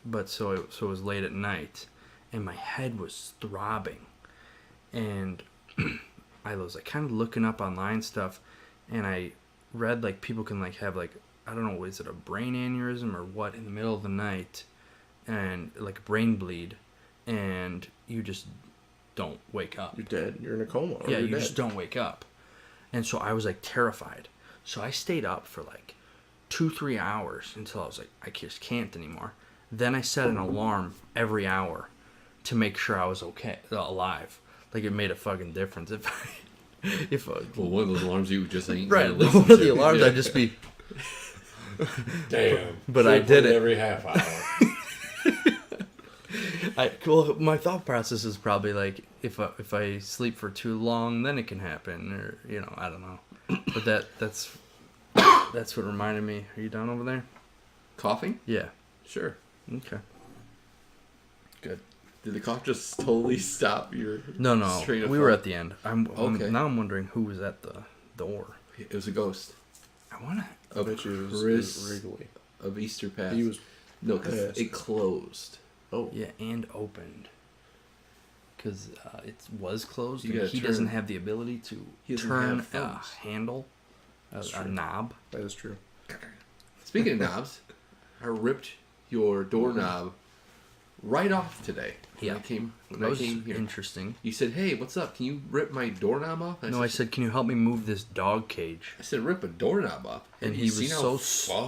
A: But so it was late at night, and my head was throbbing, and I was like kind of looking up online stuff, and I read like people can like have like, I don't know, is it a brain aneurysm or what, in the middle of the night, and like a brain bleed, and you just don't wake up.
B: You're dead. You're in a coma. Or
A: Yeah,
B: you're
A: you
B: dead.
A: just don't wake up. And so I was like terrified. So I stayed up for like 2-3 hours until I was like, I just can't anymore. Then I set an alarm every hour to make sure I was okay, alive. Like it made a fucking difference if
C: Well, one of those alarms you just ain't
A: right,
C: gonna listen
A: one of the
C: to.
A: alarms
C: Yeah.
A: I'd just be.
D: Damn.
A: But I did it.
D: every half hour.
A: Well, my thought process is probably like if I sleep for too long, then it can happen, or I don't know. But that's what reminded me. Are you done over there?
C: Coughing?
A: Yeah.
C: Sure.
A: Okay. Good.
C: Did the cough just totally stop your
A: No.
C: train of
A: We were
C: thought?
A: at the end.
C: Okay.
A: Now I'm wondering who was at the door.
C: It was a ghost
A: I want to.
B: I bet you it was
C: Chris
B: Wrigley.
C: of Easter Pass.
B: He was.
C: No, because
B: pissed.
C: it closed.
B: Oh.
A: Yeah, and opened. Because it was closed,
C: You
A: and
C: gotta
A: he
C: turn.
A: doesn't have the ability to
C: He doesn't
A: turn
C: have
A: a
C: thumbs.
A: handle,
B: That's
A: a
B: true.
A: knob.
B: That is true.
C: Speaking of knobs, I ripped your doorknob right off today. When
A: Yeah.
C: I came
A: That was
C: here.
A: interesting.
C: You said, "Hey, what's up? Can you rip my doorknob off?"
A: No, I said, can you help me move this dog cage?
C: I said, "Rip a doorknob off."
A: And
C: Have
A: he
C: you
A: was
C: seen
A: so
C: how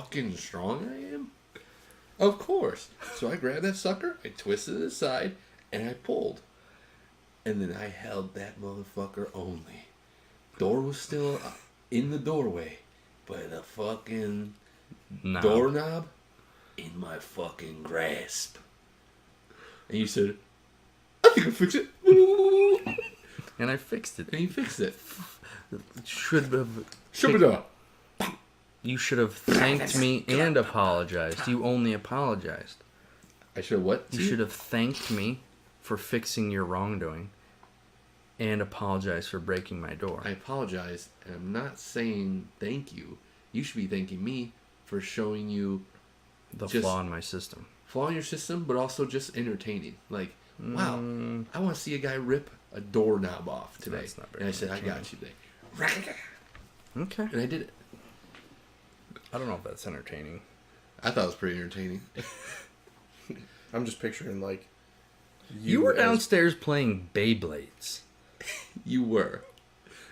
C: fucking strong I am. Of course. So I grabbed that sucker, I twisted it aside, and I pulled. And then I held that motherfucker only. Door was still in the doorway, but the fucking
A: No.
C: doorknob in my fucking grasp. And you said, "I think I fix it."
A: And I fixed it.
C: And you fixed it.
A: Should have.
C: Shubba-da.
A: You should have thanked me and apologized. You only apologized.
C: I should have what?
A: You should have thanked me for fixing your wrongdoing and apologized for breaking my door.
C: I apologize, and I'm not saying thank you. You should be thanking me for showing you
A: The
C: just-
A: flaw in my system.
C: flaw in your system, but also just entertaining. Like, wow,
A: Mm.
C: I want to see a guy rip a doorknob off today.
A: That's not very
C: And I said, I
A: entertaining.
C: got you today.
A: Okay.
C: And I did it.
A: I don't know if that's entertaining.
C: I thought it was pretty entertaining.
B: I'm just picturing like.
A: You were
B: as-
A: downstairs playing Beyblades.
C: You were.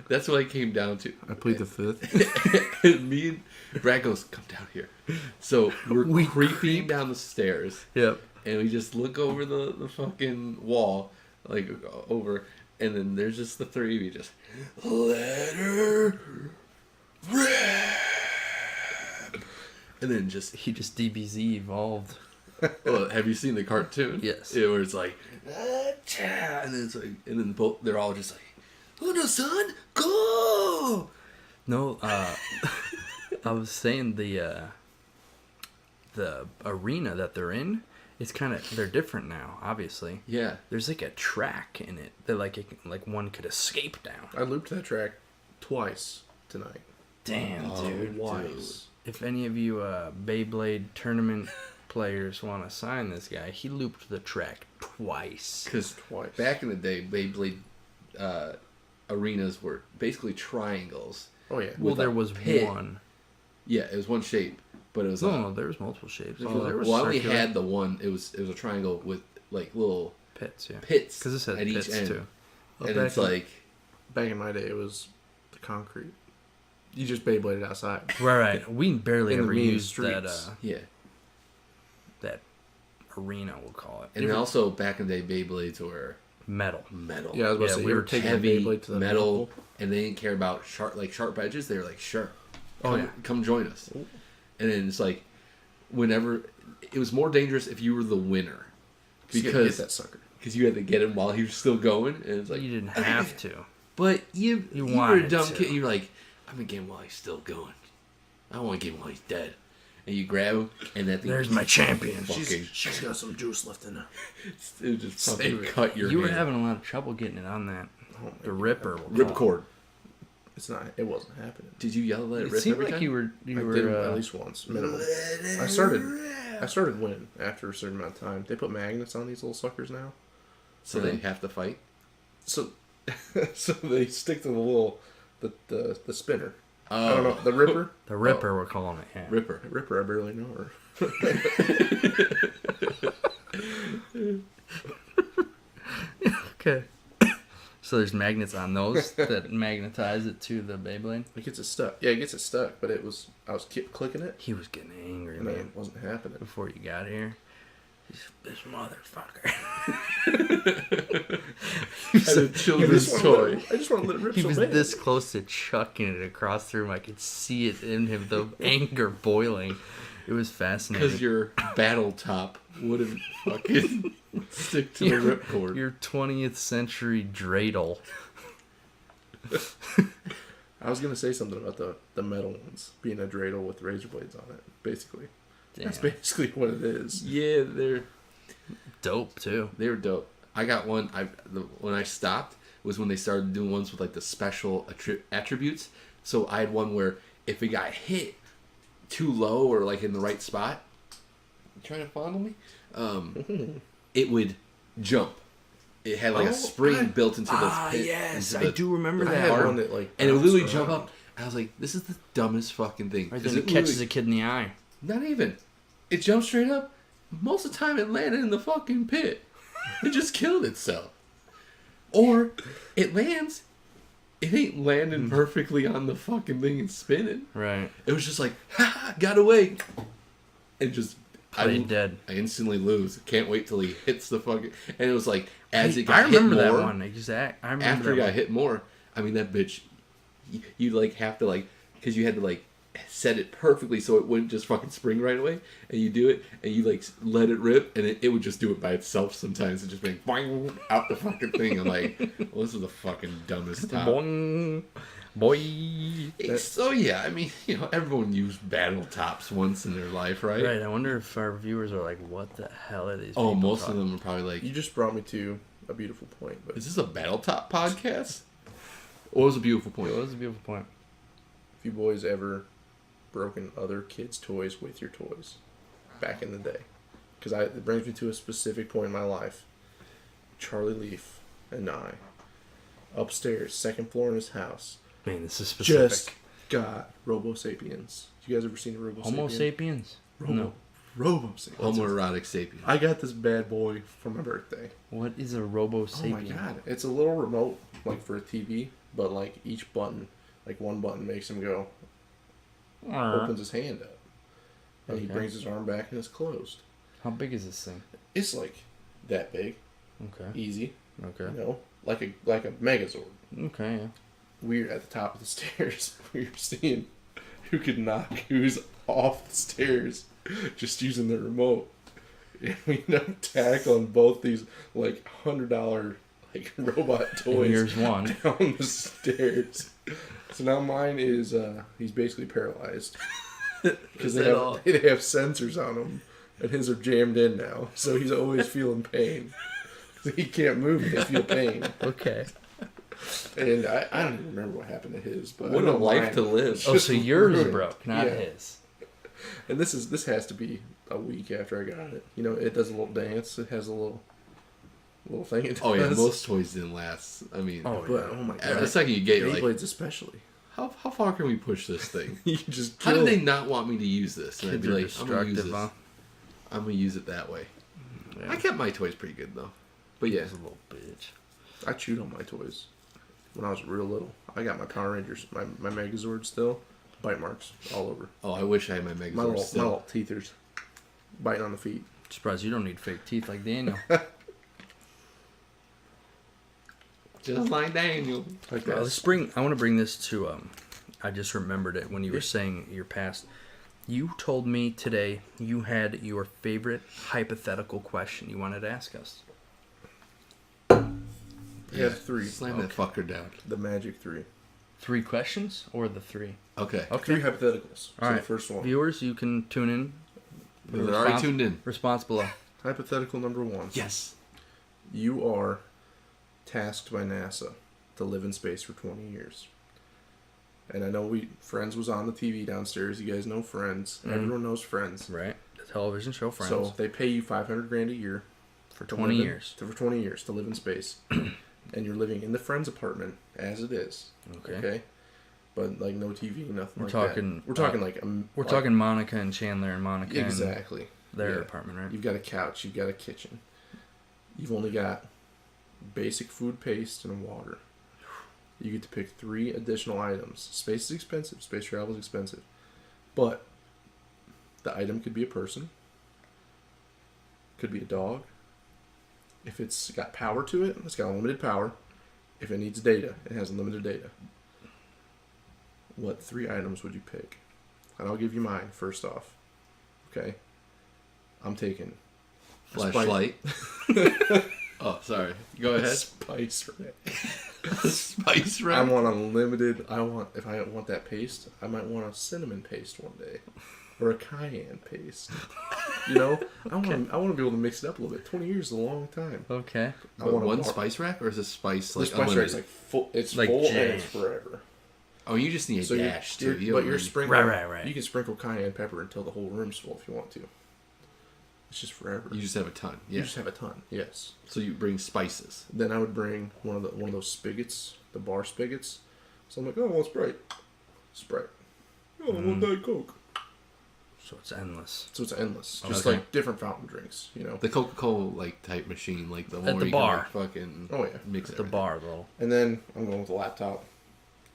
C: That's what I came down to.
B: I plead the fifth.
C: And me and Brad goes, "Come down here." So we're
A: We
C: creeping down the stairs.
A: Yep.
C: And we just look over the fucking wall, like over, and then there's just the three of you just, "Let her rip." And then just,
A: He just DBZ evolved.
C: well, have you seen the cartoon?
A: Yes.
C: Yeah, where it's like, "Ah-cha," and then it's like, and then both, they're all just like, "Oh no, son, go!"
A: No, I was saying the arena that they're in, it's they're different now, obviously.
C: Yeah.
A: There's like a track in it that like one could escape down.
B: I looped that track twice tonight.
A: Damn,
C: Oh,
A: dude.
B: Twice.
A: If any of you Beyblade tournament players want to sign this guy, he looped the track twice.
C: Because
B: Twice.
C: back in the day, Beyblade arenas were basically triangles.
B: Oh yeah.
A: Well,
C: with
A: there
C: a
A: was
C: pit.
A: one.
C: Yeah, it was one shape, but it was
A: No, there was multiple shapes.
C: well,
A: There was
C: I only
A: circular
C: had the one. It was a triangle with like little
A: pits, yeah.
C: pits
A: Because this had
C: at
A: pits
C: each end,
A: too.
B: Well,
C: and
B: back
C: it's
B: in-
C: like
B: Back in my day, it was the concrete. You just Beybladed outside.
A: Right. We barely
B: In the
A: ever
B: mean
A: used
B: streets.
C: yeah.
A: that arena, we'll call it.
C: And then also back in the day, Beyblades were
A: Metal.
C: metal.
B: Yeah, I was about to
A: Yeah,
B: say
A: we
B: you
A: were
B: were taking
C: heavy
B: a Beyblade to the
C: metal,
B: knuckle.
C: and they didn't care about sharp edges. They were like, "Sure,
A: Oh,
C: come,
A: yeah.
C: come join us." And then it's like, whenever it was more dangerous if you were the winner,
B: Just get
C: because
B: that sucker.
C: you had to get him while he was still going, and it's like
A: You didn't have to.
C: But you were a
A: wanted
C: dumb
A: to.
C: kid. You're like, I'm gonna get him while he's still going. I don't want to get him while he's dead. And you grab him, and that thing
A: There's my champion.
C: fucking,
B: She's got some juice left in her.
C: it would just fucking
B: Save it.
C: cut your
A: You were
C: hand.
A: having a lot of trouble getting it on that.
B: Oh,
A: The Ripper. we'll call it.
C: Ripcord.
B: It's not. It wasn't happening.
C: Did you yell at it
A: It
C: rip
A: seemed
C: every
A: like
C: time?
A: you were
B: I did at least once, minimum. I started winning after a certain amount of time. They put magnets on these little suckers now,
C: So they have to fight.
B: so so they stick to the little the spinner.
C: Oh,
B: I don't know the Ripper.
A: The Ripper, we're calling it. Yeah.
C: Ripper.
B: Ripper, I barely know her.
A: Okay. So there's magnets on those that magnetize it to the Beyblade.
B: It gets it stuck. Yeah, it gets it stuck, but I was clicking it,
A: He was getting angry,
B: and
A: man,
B: it wasn't happening.
A: before you got here. This motherfucker.
C: As a children's toy.
B: I just want to let it rip
A: He
B: so
A: was
B: bad.
A: this close to chucking it across the room. I could see it in him, the anger boiling. It was fascinating.
C: Because your battle top wouldn't fucking stick to the ripcord.
A: Your 20th century dreidel.
B: I was gonna say something about the metal ones being a dreidel with razor blades on it. Basically, that's basically what it is.
C: Yeah, they're
A: dope too.
C: They were dope. I got one. When I stopped was when they started doing ones with like the special attributes. So I had one where if it got hit too low or like in the right spot, you trying to fondle me? It would jump. It had like a spring built into the pit.
A: Yes, I do remember that.
B: I had one that like,
C: and it would literally jump up. I was like, "This is the dumbest fucking thing."
A: Right, then it catches a kid in the eye.
C: Not even. It jumped straight up. Most of the time, it landed in the fucking pit. It just killed itself. Or it lands. It ain't landing perfectly on the fucking thing and spinning.
A: Right.
C: It was just like, ha, got away. And just
A: dead.
C: I instantly lose. Can't wait till he hits the fucking. And it was like as it got
A: I remember
C: hit
A: that
C: more,
A: one. Exact. I remember
C: after
A: that
C: it got
A: one.
C: hit more. I mean that bitch. You like have to like because you had to like set it perfectly so it wouldn't just fucking spring right away. And you do it and you like let it rip and it would just do it by itself sometimes. It just being boing out the fucking thing. I'm like, well, this is the fucking dumbest top.
A: Boing, boy.
C: So yeah, I mean, you know, everyone used battle tops once in their life, right?
A: Right. I wonder if our viewers are like, "What the hell are these?"
C: Oh,
A: people
C: most
A: talking?
C: of them are probably like,
B: you just brought me to a beautiful point. But
C: is this a battle top podcast? What was a beautiful point?
A: What was a beautiful point?
B: if you boys ever broken other kids' toys with your toys back in the day, because it brings me to a specific point in my life. Charlie Leaf and I, upstairs, second floor in his house,
A: Man, this is specific.
B: just got Robo Sapiens. You guys ever seen a Robo
A: Homo
B: Sapien?
A: sapiens? No.
B: Robo Sapiens.
C: Homoerotic sapien.
B: I got this bad boy for my birthday.
A: What is a Robo
B: Oh
A: sapien?
B: my god. It's a little remote, like for a TV, but like each button, like one button makes him go, opens his hand up. And he
A: Okay.
B: brings his arm back and it's closed.
A: How big is this thing?
B: It's like that big,
A: Okay.
B: easy,
A: Okay.
B: you know, like a Megazord.
A: Okay. Yeah.
B: We were at the top of the stairs. We were seeing who could knock who's off the stairs just using the remote. And we ended up tackling both these like $100 like robot toys
A: Here's one.
B: down the stairs. So now mine is he's basically paralyzed because they have sensors on him, and his are jammed in now. So he's always feeling pain. He can't move; they feel pain.
A: Okay.
B: And I don't even remember what happened to his. But
C: What
B: I
C: a
B: know
C: life
B: mine
C: to live.
B: was
A: Oh,
B: just
A: so yours
B: ruined.
A: broke, not
B: Yeah.
A: his.
B: And this has to be a week after I got it. You know, it does a little dance. It has a little thing. It
C: Oh yeah,
B: does.
C: most toys didn't last. I mean,
B: But oh my god,
C: the second you get, you're like,
B: Beyblades especially.
C: how far can we push this thing?
B: You just
C: How
B: kill
C: did they not want me to use this? And I'd
A: Kids
C: be
A: are
C: like, I'm gonna use
A: destructive,
C: this.
A: huh?
C: I'm gonna use it that way.
A: Yeah.
C: I kept my toys pretty good though. But yeah,
A: He's a little bitch.
B: I chewed on my toys when I was real little. I got my Power Rangers, my Megazord still, bite marks all over.
C: oh, I wish I had my
B: My
C: Megazord
B: little
C: still.
B: teethers biting on the feet.
A: Surprised you don't need fake teeth like Daniel.
C: Just like Daniel.
B: Like
A: Well,
B: that.
A: let's bring. I want to bring this to. I just remembered it when you were saying your past. You told me today you had your favorite hypothetical question you wanted to ask us.
B: You have three.
C: Slam that fucker down.
B: The magic three.
A: 3 questions or the 3?
C: Okay.
B: Three hypotheticals.
A: All
B: So
A: right.
B: the first one.
A: Viewers, you can tune in.
C: They're already tuned in.
A: Response below.
B: Hypothetical number 1.
C: Yes.
B: You are tasked by NASA to live in space for 20 years. And I know Friends was on the TV downstairs. You guys know Friends.
A: Mhm.
B: Everyone knows Friends.
A: Right. The television show Friends.
B: So they pay you $500,000 a year
A: for
B: to
A: 20
B: live in-
A: years.
B: for 20 years to live in space. And you're living in the Friends apartment as it is.
A: Okay.
B: But like no TV, nothing.
A: We're
B: like
A: talking,
B: that. We're talking like
A: We're talking Monica and Chandler and Monica
B: exactly
A: and their
B: Yeah.
A: apartment, right?
B: You've got a couch. You've got a kitchen. You've only got basic food paste and water. You get to pick 3 additional items. Space is expensive. Space travel is expensive. But the item could be a person. Could be a dog. If it's got power to it, it's got unlimited power. If it needs data, it has unlimited data. What 3 items would you pick? And I'll give you mine first off. Okay. I'm taking
C: Flashlight. Oh, sorry. Go ahead.
B: Spice rack.
C: Spice rack.
B: I want unlimited. If I want that paste, I might want a cinnamon paste one day, or a cayenne paste. You know, I want to be able to mix it up a little bit. 20 years is a long time.
A: Okay.
C: But one spice rack, or is this spice
B: The
C: like
B: spice
C: unlimited?
B: rack's like full. It's
A: Like
B: full
A: jam.
B: and it's forever.
C: Oh, you just need a dash too. You
B: But
C: don't
B: you're
C: need-
B: sprinkling.
A: Right.
B: You can sprinkle cayenne pepper until the whole room's full if you want to. It's just forever.
C: You just have a ton. Yeah.
B: You just have a ton. Yes.
C: So you bring spices.
B: Then I would bring one of those spigots, the bar spigots. So I'm like, oh, I want Sprite. Sprite. Oh, I want Diet Coke.
A: So it's endless.
B: So it's endless. Just
C: Okay.
B: like different fountain drinks, you know.
C: The Coca-Cola like type machine, like the one
A: At
C: where
A: the
C: you
A: bar.
C: can like, fucking
B: Oh, yeah.
C: mix
A: At the
C: everything.
A: bar, though.
B: And then I'm going with a laptop.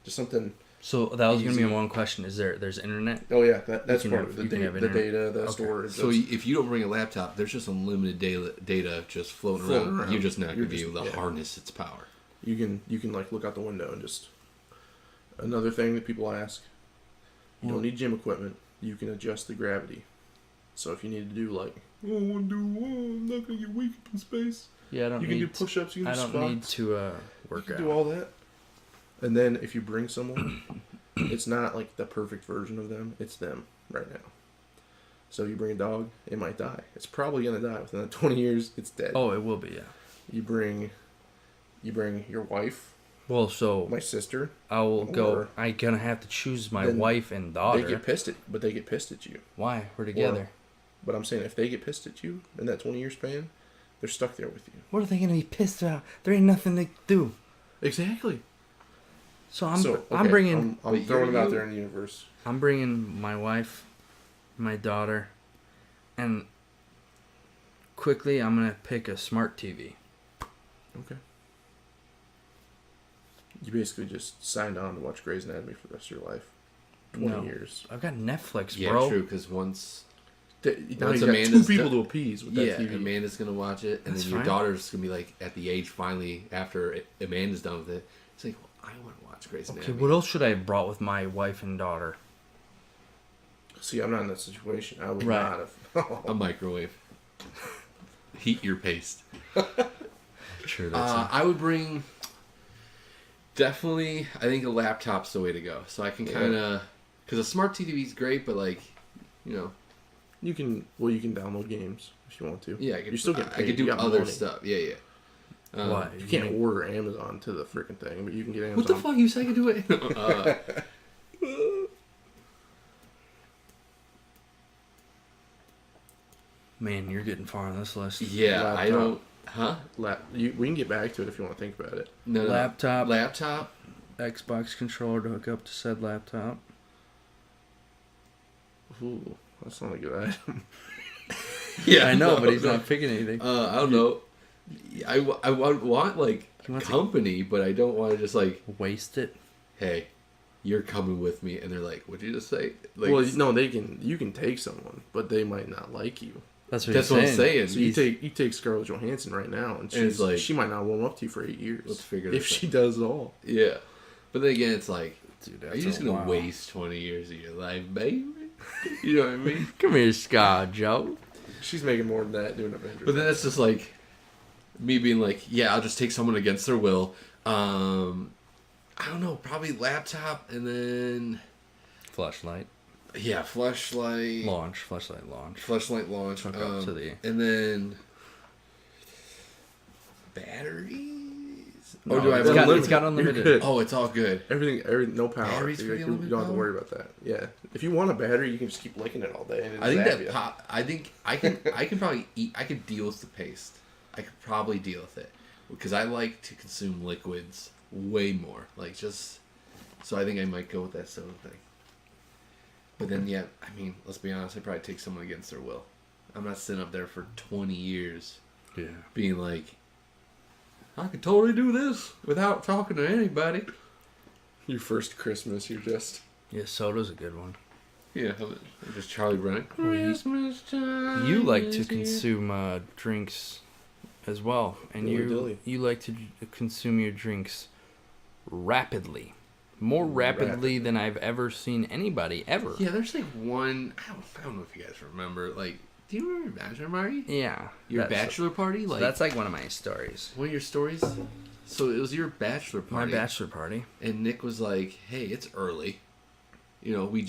B: Just something.
A: So that was going to be
B: Easy.
A: one question. There's internet?
B: Oh yeah, that's
A: You can
B: part
A: have-
B: of it.
A: you
B: The,
A: can have
B: the
A: internet.
B: data, the
A: Okay.
B: storage.
C: So
B: that's-
C: if you don't bring a laptop, there's just unlimited data just floating around. You're just not going
B: You're
C: to be
B: just-
C: able to
B: yeah.
C: harness its power.
B: you can like look out the window and just. Another thing that people ask. You
A: Well-
B: don't need gym equipment. You can adjust the gravity. So if you need to do like, oh, I'm not gonna get weak up in space.
A: Yeah, I don't
B: You can do
A: need.
B: push-ups. You can
A: I
B: do
A: don't
B: squats.
A: need to
B: You
A: work
B: can
A: out.
B: do all that. And then if you bring someone, it's not like the perfect version of them. It's them right now. So if you bring a dog, it might die. It's probably gonna die within 20 years. It's dead.
A: Oh, it will be. Yeah.
B: You bring your wife,
A: Well, so
B: my sister.
A: I will go.
B: Or-
A: I'm gonna have to choose my
B: Then
A: wife and
B: They
A: daughter.
B: get pissed at you.
A: Why? We're together.
B: But I'm saying if they get pissed at you in that 20-year span, they're stuck there with you.
A: What are they gonna be pissed about? There ain't nothing they do.
B: Exactly.
A: So
B: I'm
A: I'm bringing
B: I'm throwing it out there in the universe.
A: I'm bringing my wife, my daughter, and quickly I'm gonna pick a smart TV.
B: Okay. You basically just signed on to watch Grey's Anatomy for the rest of your life. 20
A: No.
B: years.
A: I've got Netflix,
C: Yeah,
A: bro.
C: true. Because once
B: Now
C: Once
B: you got two
C: Amanda's
B: people
C: done-
B: to appease with that
C: yeah,
B: TV.
C: Amanda's gonna watch it, and
A: That's
C: then your
A: fine.
C: daughter's gonna be like at the age finally after Amanda's done with it. It's like, well, I want to watch Grey's
A: Okay,
C: Anatomy.
A: what else should I have brought with my wife and daughter?
B: See, I'm not in that situation. I would
A: Right.
B: not have.
C: A microwave. Heat your paste.
A: Sure,
C: I would bring definitely. I think a laptop's the way to go. So I can
B: Yeah.
C: kind of because a smart TV is great, but like, you know,
B: You can download games if you want to.
C: yeah, I could.
B: You still get
C: I
B: paid.
C: could do
B: You got
C: other
B: money.
C: stuff. Yeah.
A: Why?
B: You can't order Amazon to the freaking thing, but you can get Amazon.
C: What the fuck? You say I can do it?
A: Man, you're getting far on this list.
C: Yeah, I
B: Laptop.
C: don't. Huh?
B: We can get back to it if you want to think about it.
C: No.
A: Laptop.
C: Laptop.
A: Xbox controller to hook up to said laptop.
B: Ooh, that's not a good item.
C: Yeah,
A: I know,
C: no,
A: but he's
C: no.
A: not picking anything.
C: I don't know. I want like
A: He wants to-
C: company, but I don't want to just like,
A: Waste it.
C: hey, you're coming with me, and they're like, what'd you just say? Like,
B: Well, no, you can take someone, but they might not like you.
A: That's what
C: that's
A: he's
C: what I'm saying.
B: So you take Scarlett Johansson right now, and
C: it's like-
B: she might not warm up to you for 8 years.
C: Let's figure
B: if
C: this
B: she
C: out.
B: does it all.
C: Yeah, but then again, it's like,
A: Dude,
C: are you just gonna waste 20 years of your life, baby? You know what I mean?
A: Come here, Scar Joe.
B: She's making more than that doing Avengers.
C: But then it's just like me being like, yeah, I'll just take someone against their will. I don't know, probably laptop, and then
A: Flashlight.
C: yeah, flashlight
A: Launch. Flashlight launch.
C: launch,
A: Hook up to the-
C: and then batteries.
A: No,
C: Or do I have
A: it's got
C: unlimited?
A: unlimited.
B: You're good.
C: Oh, it's all good.
B: Everything, no power.
C: Batteries
B: You
C: for the
B: don't
C: unlimited
B: have to
C: power?
B: worry about that. Yeah, if you want a battery, you can just keep licking it all day. And
C: I think
B: zap
C: that
B: you.
C: pop. I think I can. I can probably eat. I could deal with the paste. I could probably deal with it because I like to consume liquids way more. Like just. So I think I might go with that soda thing. But then, yeah, I mean, let's be honest. I'd probably take someone against their will. I'm not sitting up there for 20 years
A: Yeah.
C: being like, I could totally do this without talking to anybody.
B: Your first Christmas, you're just.
A: Yeah, soda's a good one.
C: Yeah, I'm just Charlie Brown. Christmas time.
A: You like to
C: is here.
A: consume drinks as well, and
B: Dilly dilly.
A: you like to consume your drinks rapidly, more rapidly than I've ever seen anybody ever.
C: Yeah, there's like one. I don't know if you guys remember. Like, do you remember your bachelor party?
A: Yeah.
C: Your bachelor party?
A: So
C: Like
A: that's like one of my stories.
C: one of your stories. So it was your bachelor party.
A: My bachelor party.
C: And Nick was like, "Hey, it's early. You know, we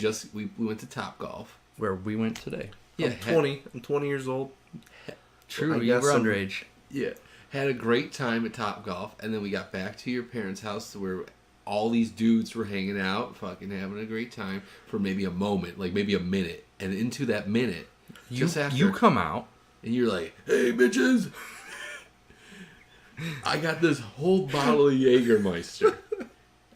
C: went to Topgolf.
A: Where we went today.
C: Yeah,
B: I'm 20 years old.
A: True,
B: I
A: you were
B: guess
A: underage.
C: Yeah, had a great time at Topgolf, and then we got back to your parents' house where all these dudes were hanging out, fucking having a great time for maybe a moment, like maybe a minute, and into that minute, just after
A: you come out,
C: and you're like, "Hey, bitches, I got this whole bottle of Jägermeister.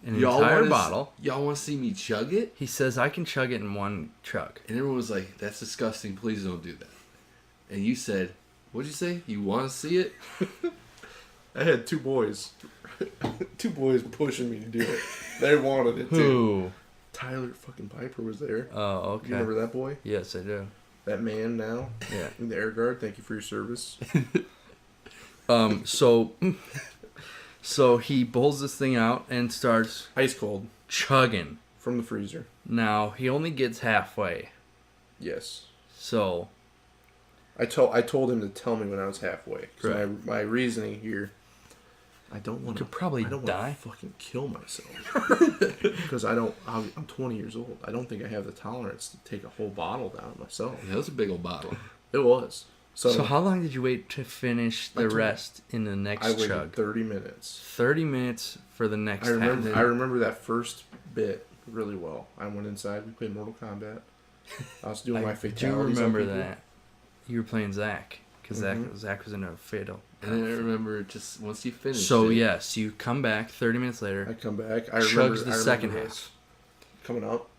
A: an entire bottle.
C: Y'all want to see me chug it?"
A: He says I can chug it in one chug.
C: And everyone was like, "That's disgusting. Please don't do that." And you said, "What'd you say? You want to see it?"
B: I had two boys. Two boys pushing me to do it. They wanted it too.
A: Who?
B: Tyler fucking Piper was there.
A: Oh, okay.
B: You remember that boy?
A: Yes, I do.
B: That man now?
A: Yeah.
B: In the air guard. Thank you for your service.
A: So he pulls this thing out and starts
B: Ice cold.
A: chugging.
B: From the freezer.
A: Now, he only gets halfway.
B: Yes.
A: So,
B: I told him to tell me when I was halfway. 'Cause
A: Right.
B: my reasoning here, I don't want to
A: could probably
B: I don't
A: die.
B: want to fucking kill myself. Because I'm 20 years old. I don't think I have the tolerance to take a whole bottle down myself.
C: That was a big old bottle.
B: It was.
A: so how long did you wait to finish the rest in the
B: I
A: next
B: waited
A: chug?
B: 30 minutes.
A: 30 minutes for the next half.
B: I remember that first bit really well. I went inside. We played Mortal Kombat. I was doing my
A: I do
B: fatalities.
A: remember
B: on people.
A: that. You were playing Zach. Because Zach was in a fatal.
C: And then I remember just once you finished
A: So,
C: it,
A: yes, you come back 30 minutes
B: I
A: later.
B: come back. I
A: Chugs
B: remember
A: the
B: I
A: second
B: remember
A: half.
B: this coming up,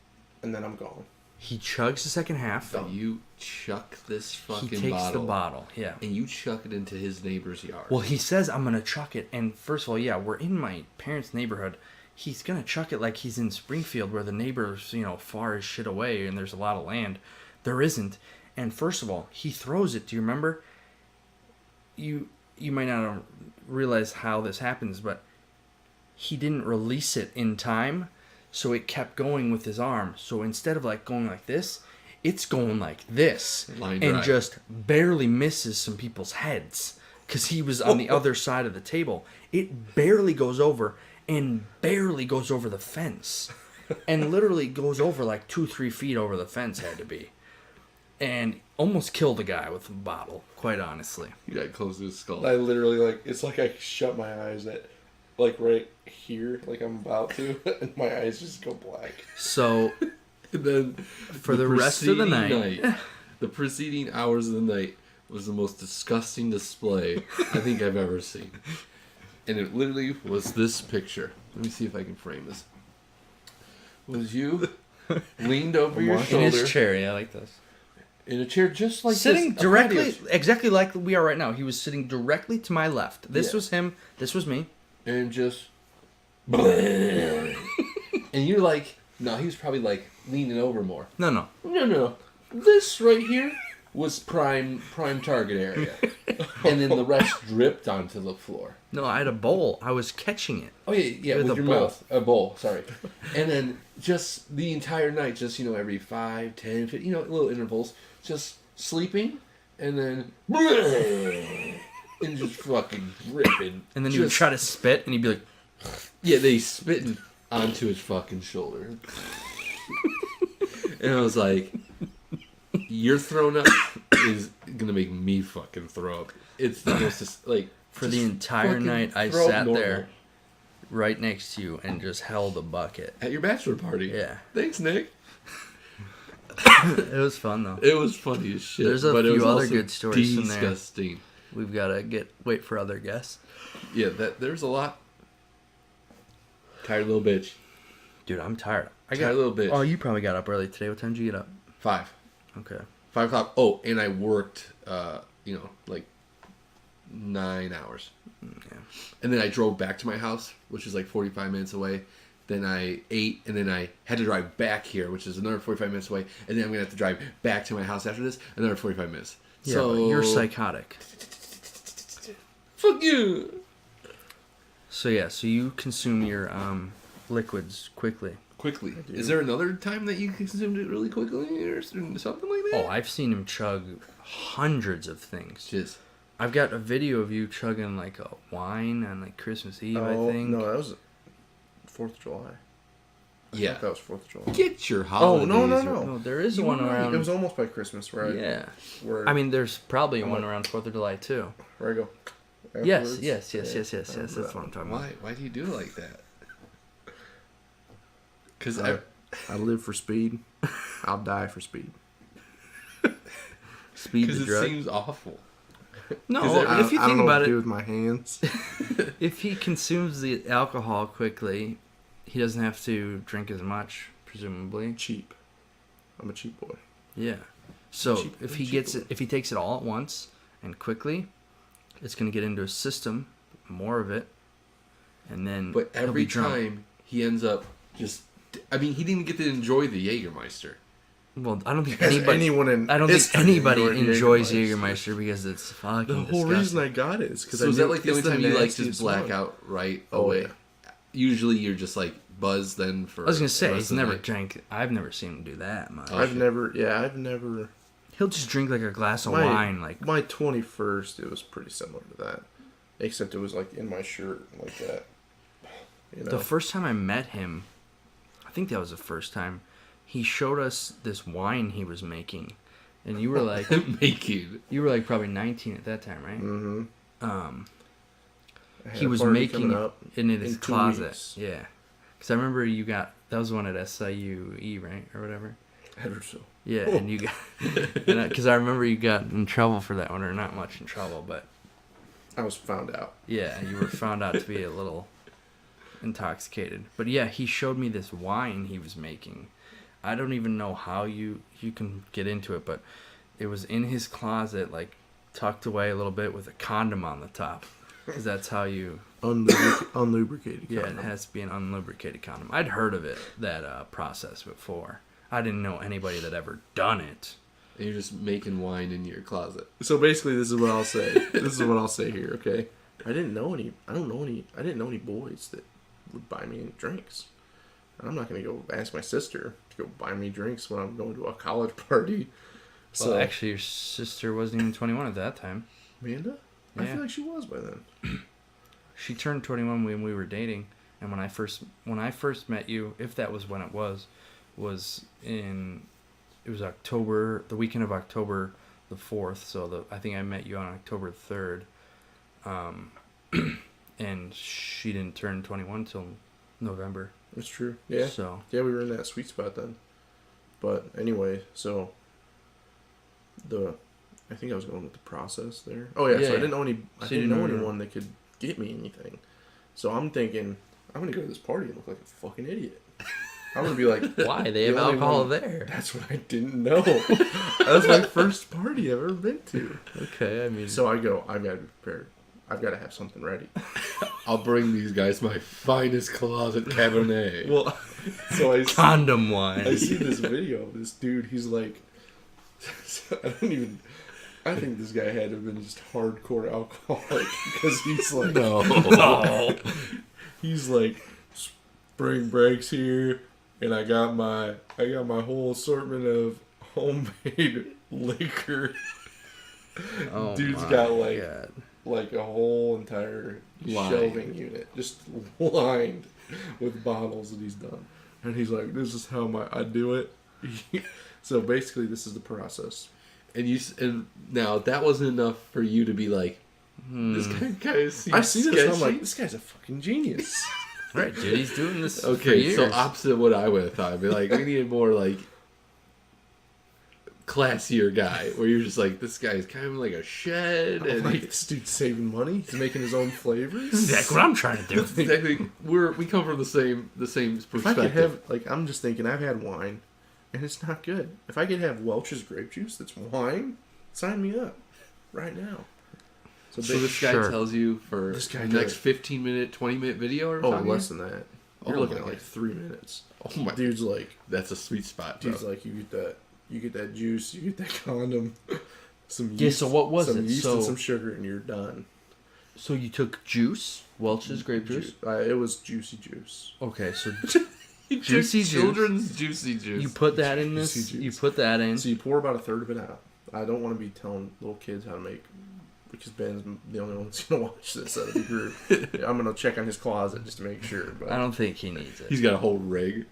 B: and then I'm gone.
A: He chugs the second half.
C: but you chuck this
A: He
C: fucking
A: takes
C: bottle,
A: the bottle. Yeah.
C: and you chuck it into his neighbor's yard.
A: Well, he says, I'm going to chuck it. And first of all, yeah, we're in my parents' neighborhood. He's going to chuck it like he's in Springfield where the neighbor's, far as shit away and there's a lot of land. There isn't. And first of all, he throws it. Do you remember? You might not realize how this happens, but he didn't release it in time, so it kept going with his arm. So instead of going like this, it's going like this
C: Line
A: and
C: drive.
A: just barely misses some people's heads because he was on the other side of the table. It barely goes over and barely goes over the fence and literally goes over 2-3 feet over the fence had to be. And almost killed a guy with a bottle, quite honestly.
C: You got close to his skull.
B: I literally it's like I shut my eyes at right here, like I'm about to, and my eyes just go black.
A: So,
C: And then
A: for the rest of the
C: preceding the preceding hours of the night was the most disgusting display I think I've ever seen. And it literally was this picture. Let me see if I can frame this. Was you leaned over your
A: in
C: shoulder
A: his chair, yeah, like this.
C: in a chair just like
A: Sitting
C: this, a
A: directly,
C: patio
A: exactly like we are right now. He was sitting directly to my left. This
C: Yeah.
A: was him. This was me.
C: and just and you're like, no, he was probably leaning over more.
A: No.
C: No. This right here was prime target area. And then the rest dripped onto the floor.
A: No, I had a bowl. I was catching it.
C: Oh yeah,
A: With
C: with
A: a
C: your
A: bowl.
C: mouth. A bowl, sorry. And then just the entire night, just, every 5, 10, 15, little intervals, just sleeping, and then and just fucking dripping.
A: And then he would try to spit, and he'd be like,
C: Yeah, they spitting onto his fucking shoulder. And I was like, your throwing up is gonna make me fucking throw up. It's the most
A: for the entire
C: fucking
A: night, I
C: throw up
A: sat
C: normal.
A: there right next to you and just held a bucket.
C: At your bachelor party.
A: Yeah.
C: Thanks, Nick.
A: It was fun, though.
C: It was funny as shit.
A: There's a
C: but it
A: few
C: was
A: other
C: also
A: good stories in there.
C: disgusting.
A: We've got to wait for other guests.
C: Yeah, there's a lot. Tired little bitch.
A: Dude, I'm tired.
C: Tired little bitch.
A: Oh, you probably got up early today. What time did you get up?
C: 5.
A: Okay.
C: 5 o'clock. Oh, and I worked, 9 hours.
A: Yeah.
C: And then I drove back to my house, which is 45 minutes away. Then I ate, and then I had to drive back here, which is another 45 minutes away. And then I'm going to have to drive back to my house after this, another 45 minutes.
A: Yeah,
C: So
A: but you're psychotic.
C: Fuck you!
A: So, yeah, so you consume your liquids quickly.
C: Quickly. Is there another time that you consumed it really quickly or something like that?
A: Oh, I've seen him chug hundreds of things.
C: Just.
A: I've got a video of you chugging like a wine on like Christmas Eve, I think.
B: No, that was 4th of July.
C: Yeah.
B: That was 4th of July.
C: Get your holidays.
B: Oh, no.
A: No, there is one around.
B: It was almost by Christmas, right?
A: Yeah.
B: Where
A: I mean, there's probably one around 4th of July too.
B: where I go.
A: Yes.
B: Afterwards?
A: That's what I'm talking about.
C: Why do you do it like that? Because
B: I live for speed. I'll die for speed.
A: Speed the
C: it
A: drug.
C: seems awful.
A: No,
B: I
A: if you think
B: don't know
A: about
B: what to do
A: it,
B: with my hands.
A: if he consumes the alcohol quickly, he doesn't have to drink as much, presumably.
B: Cheap. I'm a cheap boy.
A: Yeah. So
B: Cheap-
A: if he
B: cheap
A: gets
B: boy.
A: it, if he takes it all at once and quickly, it's going to get into his system, more of it, and then.
C: But
A: he'll be
C: every
A: drunk.
C: time he ends up just. I mean, he didn't get to enjoy the Jägermeister.
A: Well, I don't think
B: Has
A: anybody.
B: anyone in
A: I don't think
B: history
A: anybody
B: enjoyed
A: enjoys
B: Jägermeister?
A: Jägermeister because it's fucking
B: The whole
A: disgusting.
B: reason I got it is because
C: So is that like the only time you like just
B: nastiest
C: black
B: one.
C: out right
B: Oh,
C: away?
B: yeah.
C: Usually you're just like buzzed then for.
A: I was gonna
C: the
A: say
C: rest
A: he's
C: of the
A: never
C: night.
A: drank. I've never seen him do that much.
C: Oh,
B: I've
C: shit.
B: never.
A: He'll just drink like a glass of wine, like.
B: My 21st, it was pretty similar to that, except it was like in my shirt like that. You know.
A: The first time I met him, I think that was the first time, he showed us this wine he was making, and you were like,
C: making.
A: you were like probably 19 at that time, right?
B: Mm-hmm.
A: He was making it in his
B: in 2
A: closet.
B: weeks.
A: Yeah, because I remember you got that was the one at SIUE, right, or whatever.
B: Edersville.
A: Yeah, and you got because I remember you got in trouble for that one, or not much in trouble, but
B: I was found out.
A: yeah, you were found out to be a little intoxicated. But yeah, he showed me this wine he was making. I don't even know how you can get into it, but it was in his closet, like tucked away a little bit with a condom on the top, because that's how you.
B: Unlubricated.
A: Yeah,
B: condom.
A: it has to be an unlubricated condom. I'd heard of it, that process before. I didn't know anybody that ever done it.
C: And you're just making wine in your closet.
B: So basically, this is what I'll say. This is what I'll say here. Okay, I didn't know any boys that would buy me any drinks. I'm not gonna go ask my sister to go buy me drinks when I'm going to a college party.
A: So well, actually, your sister wasn't even 21 at that time.
B: Amanda, I
A: Yeah.
B: feel like she was by then.
A: She turned 21 when we were dating, and when I first met you, if that was when it was October, the weekend of October the 4th. So I think I met you on October 3rd, and she didn't turn 21 till November.
B: That's true. Yeah.
A: So
B: yeah, we were in that sweet spot then. But anyway, so I think I was going with the process there. Oh yeah, so I didn't know anyone that could get me anything. So I'm thinking I'm gonna go to this party and look like a fucking idiot. I'm gonna be like,
A: why? They have alcohol there.
B: That's what I didn't know. That was my first party I've ever been to.
A: Okay, I mean,
B: So I go, I've got to be prepared. I've got to have something ready.
C: I'll bring these guys my finest closet Cabernet.
B: Well, so I
A: condom wine.
B: I see this video of this dude. He's like, I think this guy had to have been just hardcore alcoholic because he's like,
C: no.
B: He's like, spring breaks here, and I got my whole assortment of homemade liquor.
A: Oh,
B: Dude's
A: my
B: got
A: God.
B: like a whole entire shelving unit just lined with bottles that he's done, and he's like, "This is how I do it." So basically, this is the process.
C: And now that wasn't enough for you to be like, this guy seems
B: I see this, and I'm
C: sketchy.
B: like, this guy's a fucking genius.
A: Right, dude, he's doing this for
C: Okay,
A: years.
C: so opposite of what I would have thought. I'd be like, we need a more like classier guy, where you're just like, this guy's kind of like a shed,
B: I'm
C: and
B: like, this dude's saving money. He's making his own flavors.
A: Exactly what I'm trying to do.
C: exactly, we come from the same
B: If I could
C: perspective.
B: have, I'm just thinking, I've had wine, and it's not good. If I could have Welch's grape juice that's wine, sign me up right now.
C: So this guy
A: Sure.
C: tells you for
B: This guy
C: the next
B: does.
C: 15-minute, 20-minute video or
B: Oh,
C: something?
B: less than that. You're
C: Oh
B: looking
C: my
B: at like
C: God.
B: 3 minutes.
C: Oh my,
B: Dude's like,
C: that's a sweet spot, bro.
B: you get that juice, you get that condom, some yeast,
A: Yeah, so what was
B: some
A: it?
B: yeast
A: So-
B: and some sugar, and you're done.
A: So you took juice, Welch's grape juice.
B: It was juicy juice.
A: Okay, so
C: Juicy
A: juice.
C: children's juicy juice.
A: You put that in this.
B: Juicy juice.
A: You put that in.
B: So you pour about a third of it out. I don't want to be telling little kids how to make, because Ben's the only one that's gonna watch this out of the group. I'm gonna check on his closet just to make sure. But
A: I don't think he needs it.
C: He's got a whole rig.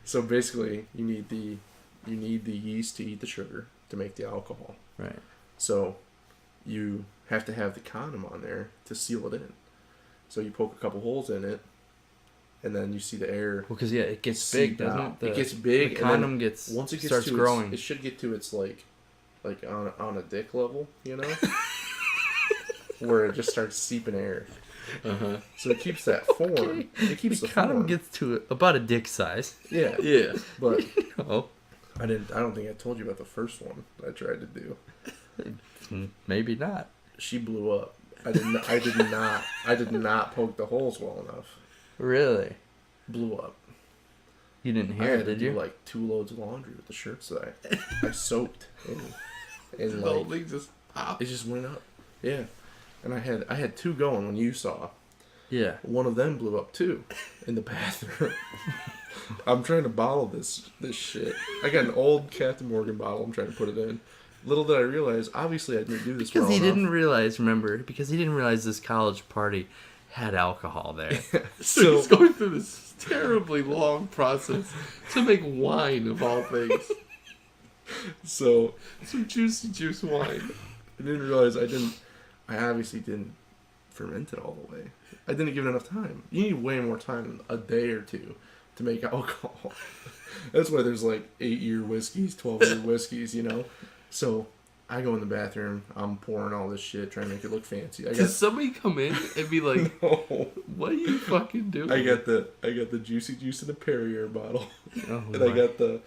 B: so basically, you need the yeast to eat the sugar to make the alcohol.
A: Right.
B: So you have to have the condom on there to seal it in. So you poke a couple holes in it, and then you see the air.
A: Well, because it gets big, doesn't it?
B: It gets big.
A: The condom
B: and
A: gets
B: once it gets
A: starts
B: to
A: growing.
B: it should get to its like on a dick level, you know, where it just starts seeping air. So it keeps that form.
A: Okay.
B: It keeps
A: the
B: the
A: condom
B: form.
A: gets to about a dick size.
B: Yeah,
C: Yeah.
B: but
A: Oh,
B: I don't think I told you about the first one I tried to do.
A: maybe not.
B: She blew up. I did not poke the holes well enough.
A: Really?
B: Blew up.
A: You didn't
B: I
A: hear
B: had
A: it, did
B: to do
A: you?
B: like 2 loads of laundry with the shirts that I soaked and
C: The whole
B: like
C: thing just popped.
B: it just went up. Yeah, and I had 2 going when you saw.
A: Yeah.
B: One of them blew up too in the bathroom. I'm trying to bottle this shit. I got an old Captain Morgan bottle. I'm trying to put it in. Little did I realize, obviously I didn't do this
A: Because
B: well
A: he
B: enough.
A: didn't realize, remember, because he didn't realize this college party had alcohol there.
C: So he's going through this terribly long process to make wine of all things.
B: So
C: Some juicy juice wine.
B: I didn't realize I obviously didn't ferment it all the way. I didn't give it enough time. You need way more time, a day or 2, to make alcohol. That's why there's like 8-year whiskeys, 12-year whiskeys, you know? So I go in the bathroom, I'm pouring all this shit, trying to make it look fancy.
C: Does somebody come in and be like,
B: No.
C: what are you fucking doing?
B: I got the juicy juice in a Perrier bottle.
A: Oh,
B: And I got the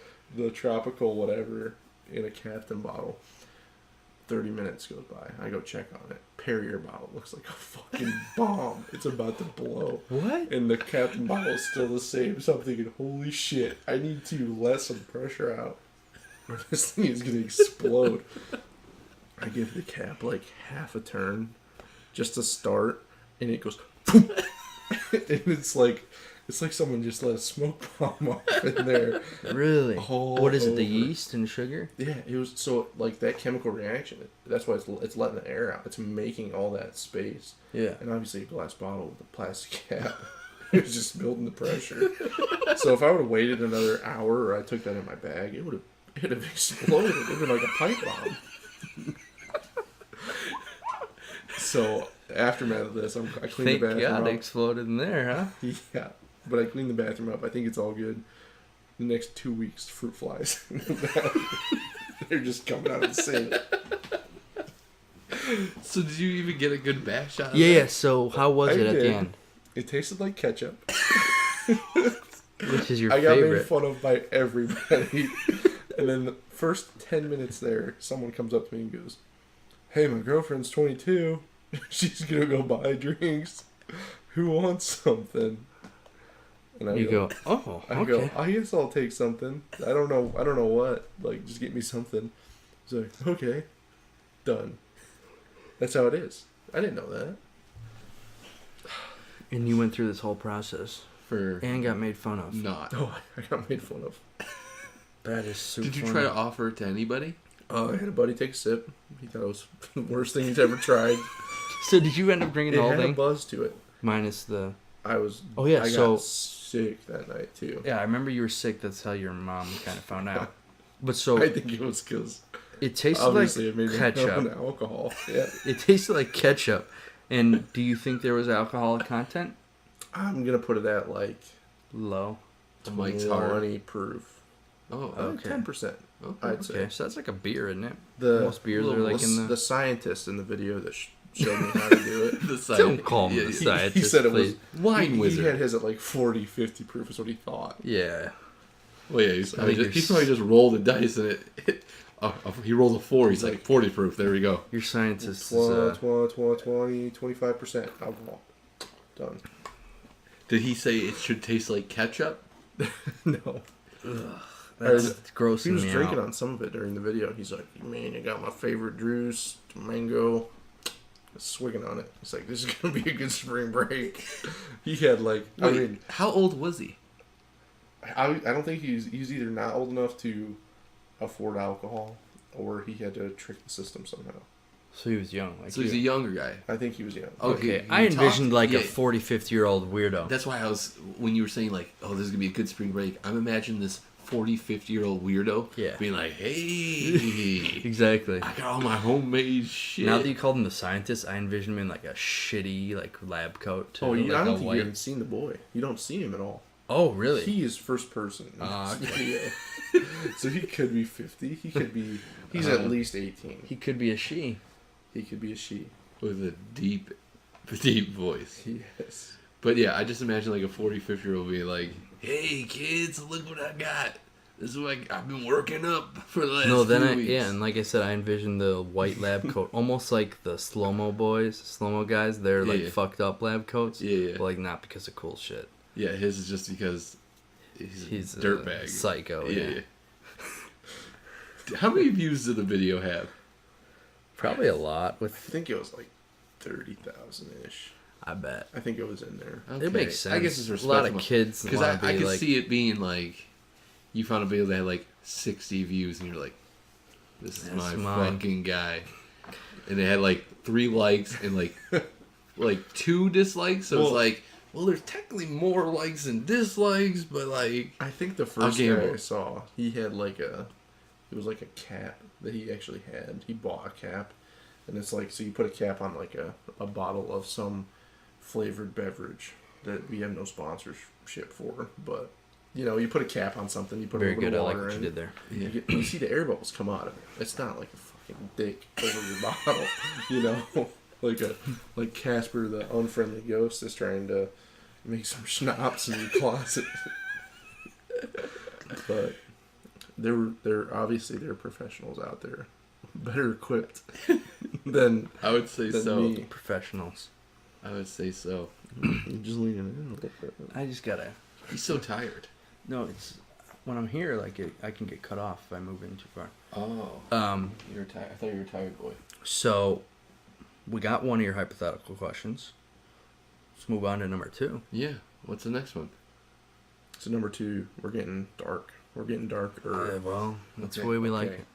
B: tropical whatever in a Captain bottle. 30 minutes goes by. I go check on it. Perrier bottle looks like a fucking bomb. It's about to blow.
A: What?
B: And the Captain bottle is still the same. So I'm thinking, holy shit, I need to let some pressure out, or this thing is gonna explode. I give the cap like half a turn just to start, and it goes and it's like someone just let a smoke bomb off in there.
A: Really?
B: All
A: What is it, the
B: over.
A: yeast and sugar?
B: Yeah, it was so like that chemical reaction. That's why it's letting the air out. It's making all that space.
A: Yeah.
B: And obviously a glass bottle with a plastic cap. It was just building the pressure. So if I would have waited another hour, or I took that in my bag, it would have exploded. It would have been like a pipe bomb. So aftermath of this, I cleaned
A: Thank
B: the bathroom
A: God it
B: up.
A: exploded in there, huh?
B: Yeah, but I cleaned the bathroom up. I think it's all good. The next 2 weeks, fruit flies. They're just coming out of the sink.
C: So did you even get a good bash out of
A: Yeah,
C: that?
A: yeah. So how was
B: I
A: it at
B: did.
A: the end?
B: It tasted like ketchup.
A: Which is your
B: I got made
A: favorite?
B: fun of by everybody. And then the first 10 minutes there, someone comes up to me and goes, "Hey, my girlfriend's 22. She's gonna go buy drinks. Who wants something?" And I
A: You go, oh,
B: I
A: okay.
B: go, "I guess I'll take something. I don't know what. Like, just get me something." He's like, "Okay, done." That's how it is. I didn't know that.
A: And you went through this whole process
C: For
A: and got made fun of.
C: not.
B: Oh, I got made fun of.
A: That is super
C: Did you
A: funny.
C: try to offer it to anybody?
B: I had a buddy take a sip. He thought it was the worst thing he's ever tried.
A: So did you end up drinking
B: It
A: the whole
B: had a
A: thing?
B: buzz to it.
A: Minus the...
B: I was.
A: Oh, yeah,
B: I
A: so-
B: got sick that night too.
A: Yeah, I remember you were sick. That's how your mom kind of found out. But so
B: I think it was because
A: it tasted
B: obviously
A: like
B: it made me
A: ketchup.
B: have an alcohol. Yeah,
A: It tasted like ketchup. And do you think there was alcoholic content?
B: I'm gonna put it at like
A: Low.
C: To Mike's heart.
B: 20 proof.
C: Oh,
A: Okay.
B: 10%.
C: okay.
B: I'd say.
A: Okay, so that's like a beer, isn't it?
B: The
A: Most beers are like in the...
B: the scientist in the video that showed me how to do it.
C: The side.
A: Don't call him
C: Yeah,
A: the
C: yeah.
A: scientist,
B: He said it
A: please.
B: was
C: Wine
B: he
C: wizard.
B: had his at like 40, 50 proof is what he thought.
A: Yeah.
C: Well, yeah,
A: I think
C: he probably just rolled the dice and he rolled a 4. He's like 40 proof. There we go.
A: Your scientist is...
B: 25% alcohol. Done.
C: Did he say it should taste like ketchup?
B: No.
A: That's gross.
B: He was drinking on some of it during the video. He's like, "Man, I got my favorite juice, mango." swigging on it. He's like, this is gonna be a good spring break. He had like,
C: Wait,
B: I mean,
C: how old was he?
B: I don't think he's either not old enough to afford alcohol, or he had to trick the system somehow.
A: So he was young. Like
C: So he's a younger guy.
B: I think he was young.
A: Okay,
C: He
A: I envisioned
C: talked-
A: like
C: yeah.
A: a 40, 50-year-old weirdo.
C: That's why I was, when you were saying like, oh, this is going to be a good spring break, I'm imagining this 40, 50-year-old weirdo being like, hey,
A: Exactly.
C: I got all my homemade shit.
A: Now that you called him the scientist, I envision him in like a shitty like lab coat. Too,
B: Oh,
A: like
B: I
A: a
B: don't think
A: white...
B: you haven't seen the boy. You don't see him at all.
A: Oh, really?
B: He is first person.
A: Ah,
B: Yeah. So he could be 50. He could be. He's at least 18.
A: He could be a she.
B: He could be a she.
C: With a deep voice.
B: Yes.
C: But yeah, I just imagine like a 40, 50-year-old being like, hey, kids, look what I got. This is what I've been working up for the last few weeks.
A: And like I said, I envisioned the white lab coat, almost like the slow-mo guys. They're like fucked up lab coats.
C: Yeah.
A: But like not because of cool shit.
C: Yeah, his is just because he's a
A: a
C: dirtbag.
A: psycho. Yeah.
C: How many views did the video have?
A: Probably a lot.
B: I think it was like 30,000 ish.
A: I bet.
B: I think it was in there.
C: Okay.
A: It makes sense.
C: I guess it's
A: a
C: respectable.
A: lot of kids.
C: Because I could see it being like, you found a video that had like 60 views and you're like, this is
A: That's
C: my
A: mine.
C: fucking guy. And it had like 3 likes and like 2 dislikes. So it's like, well, there's technically more likes than dislikes, but like,
B: I think the first guy I saw, he had like it was like a cap that he actually had. He bought a cap. And it's like, so you put a cap on like a bottle of some flavored beverage that we have no sponsorship for. But, you know, you put a cap on something, you put
A: Very
B: a little bit
A: good. I
B: of
A: like
B: water
A: what you
B: in
A: did there.
C: yeah.
B: You see the air bubbles come out of it. It's not like a fucking dick over your bottle, you know? Like Casper, the unfriendly ghost, is trying to make some schnapps in your closet. But they're obviously professionals out there, better equipped than
C: I would say
B: than
C: so.
B: me.
A: Professionals.
C: I would say so.
B: You're just leaning in a little bit.
A: I just gotta.
C: He's so tired.
A: No, it's when I'm here. Like I can get cut off if I move in too far.
C: Oh. You're tired. I thought you were a tired boy.
A: So, we got one of your hypothetical questions. Let's move on to number 2.
C: Yeah. What's the next one?
B: So number 2, we're getting dark. We're getting darker.
A: Well, that's
C: Okay,
A: the way we like
C: okay.
A: it.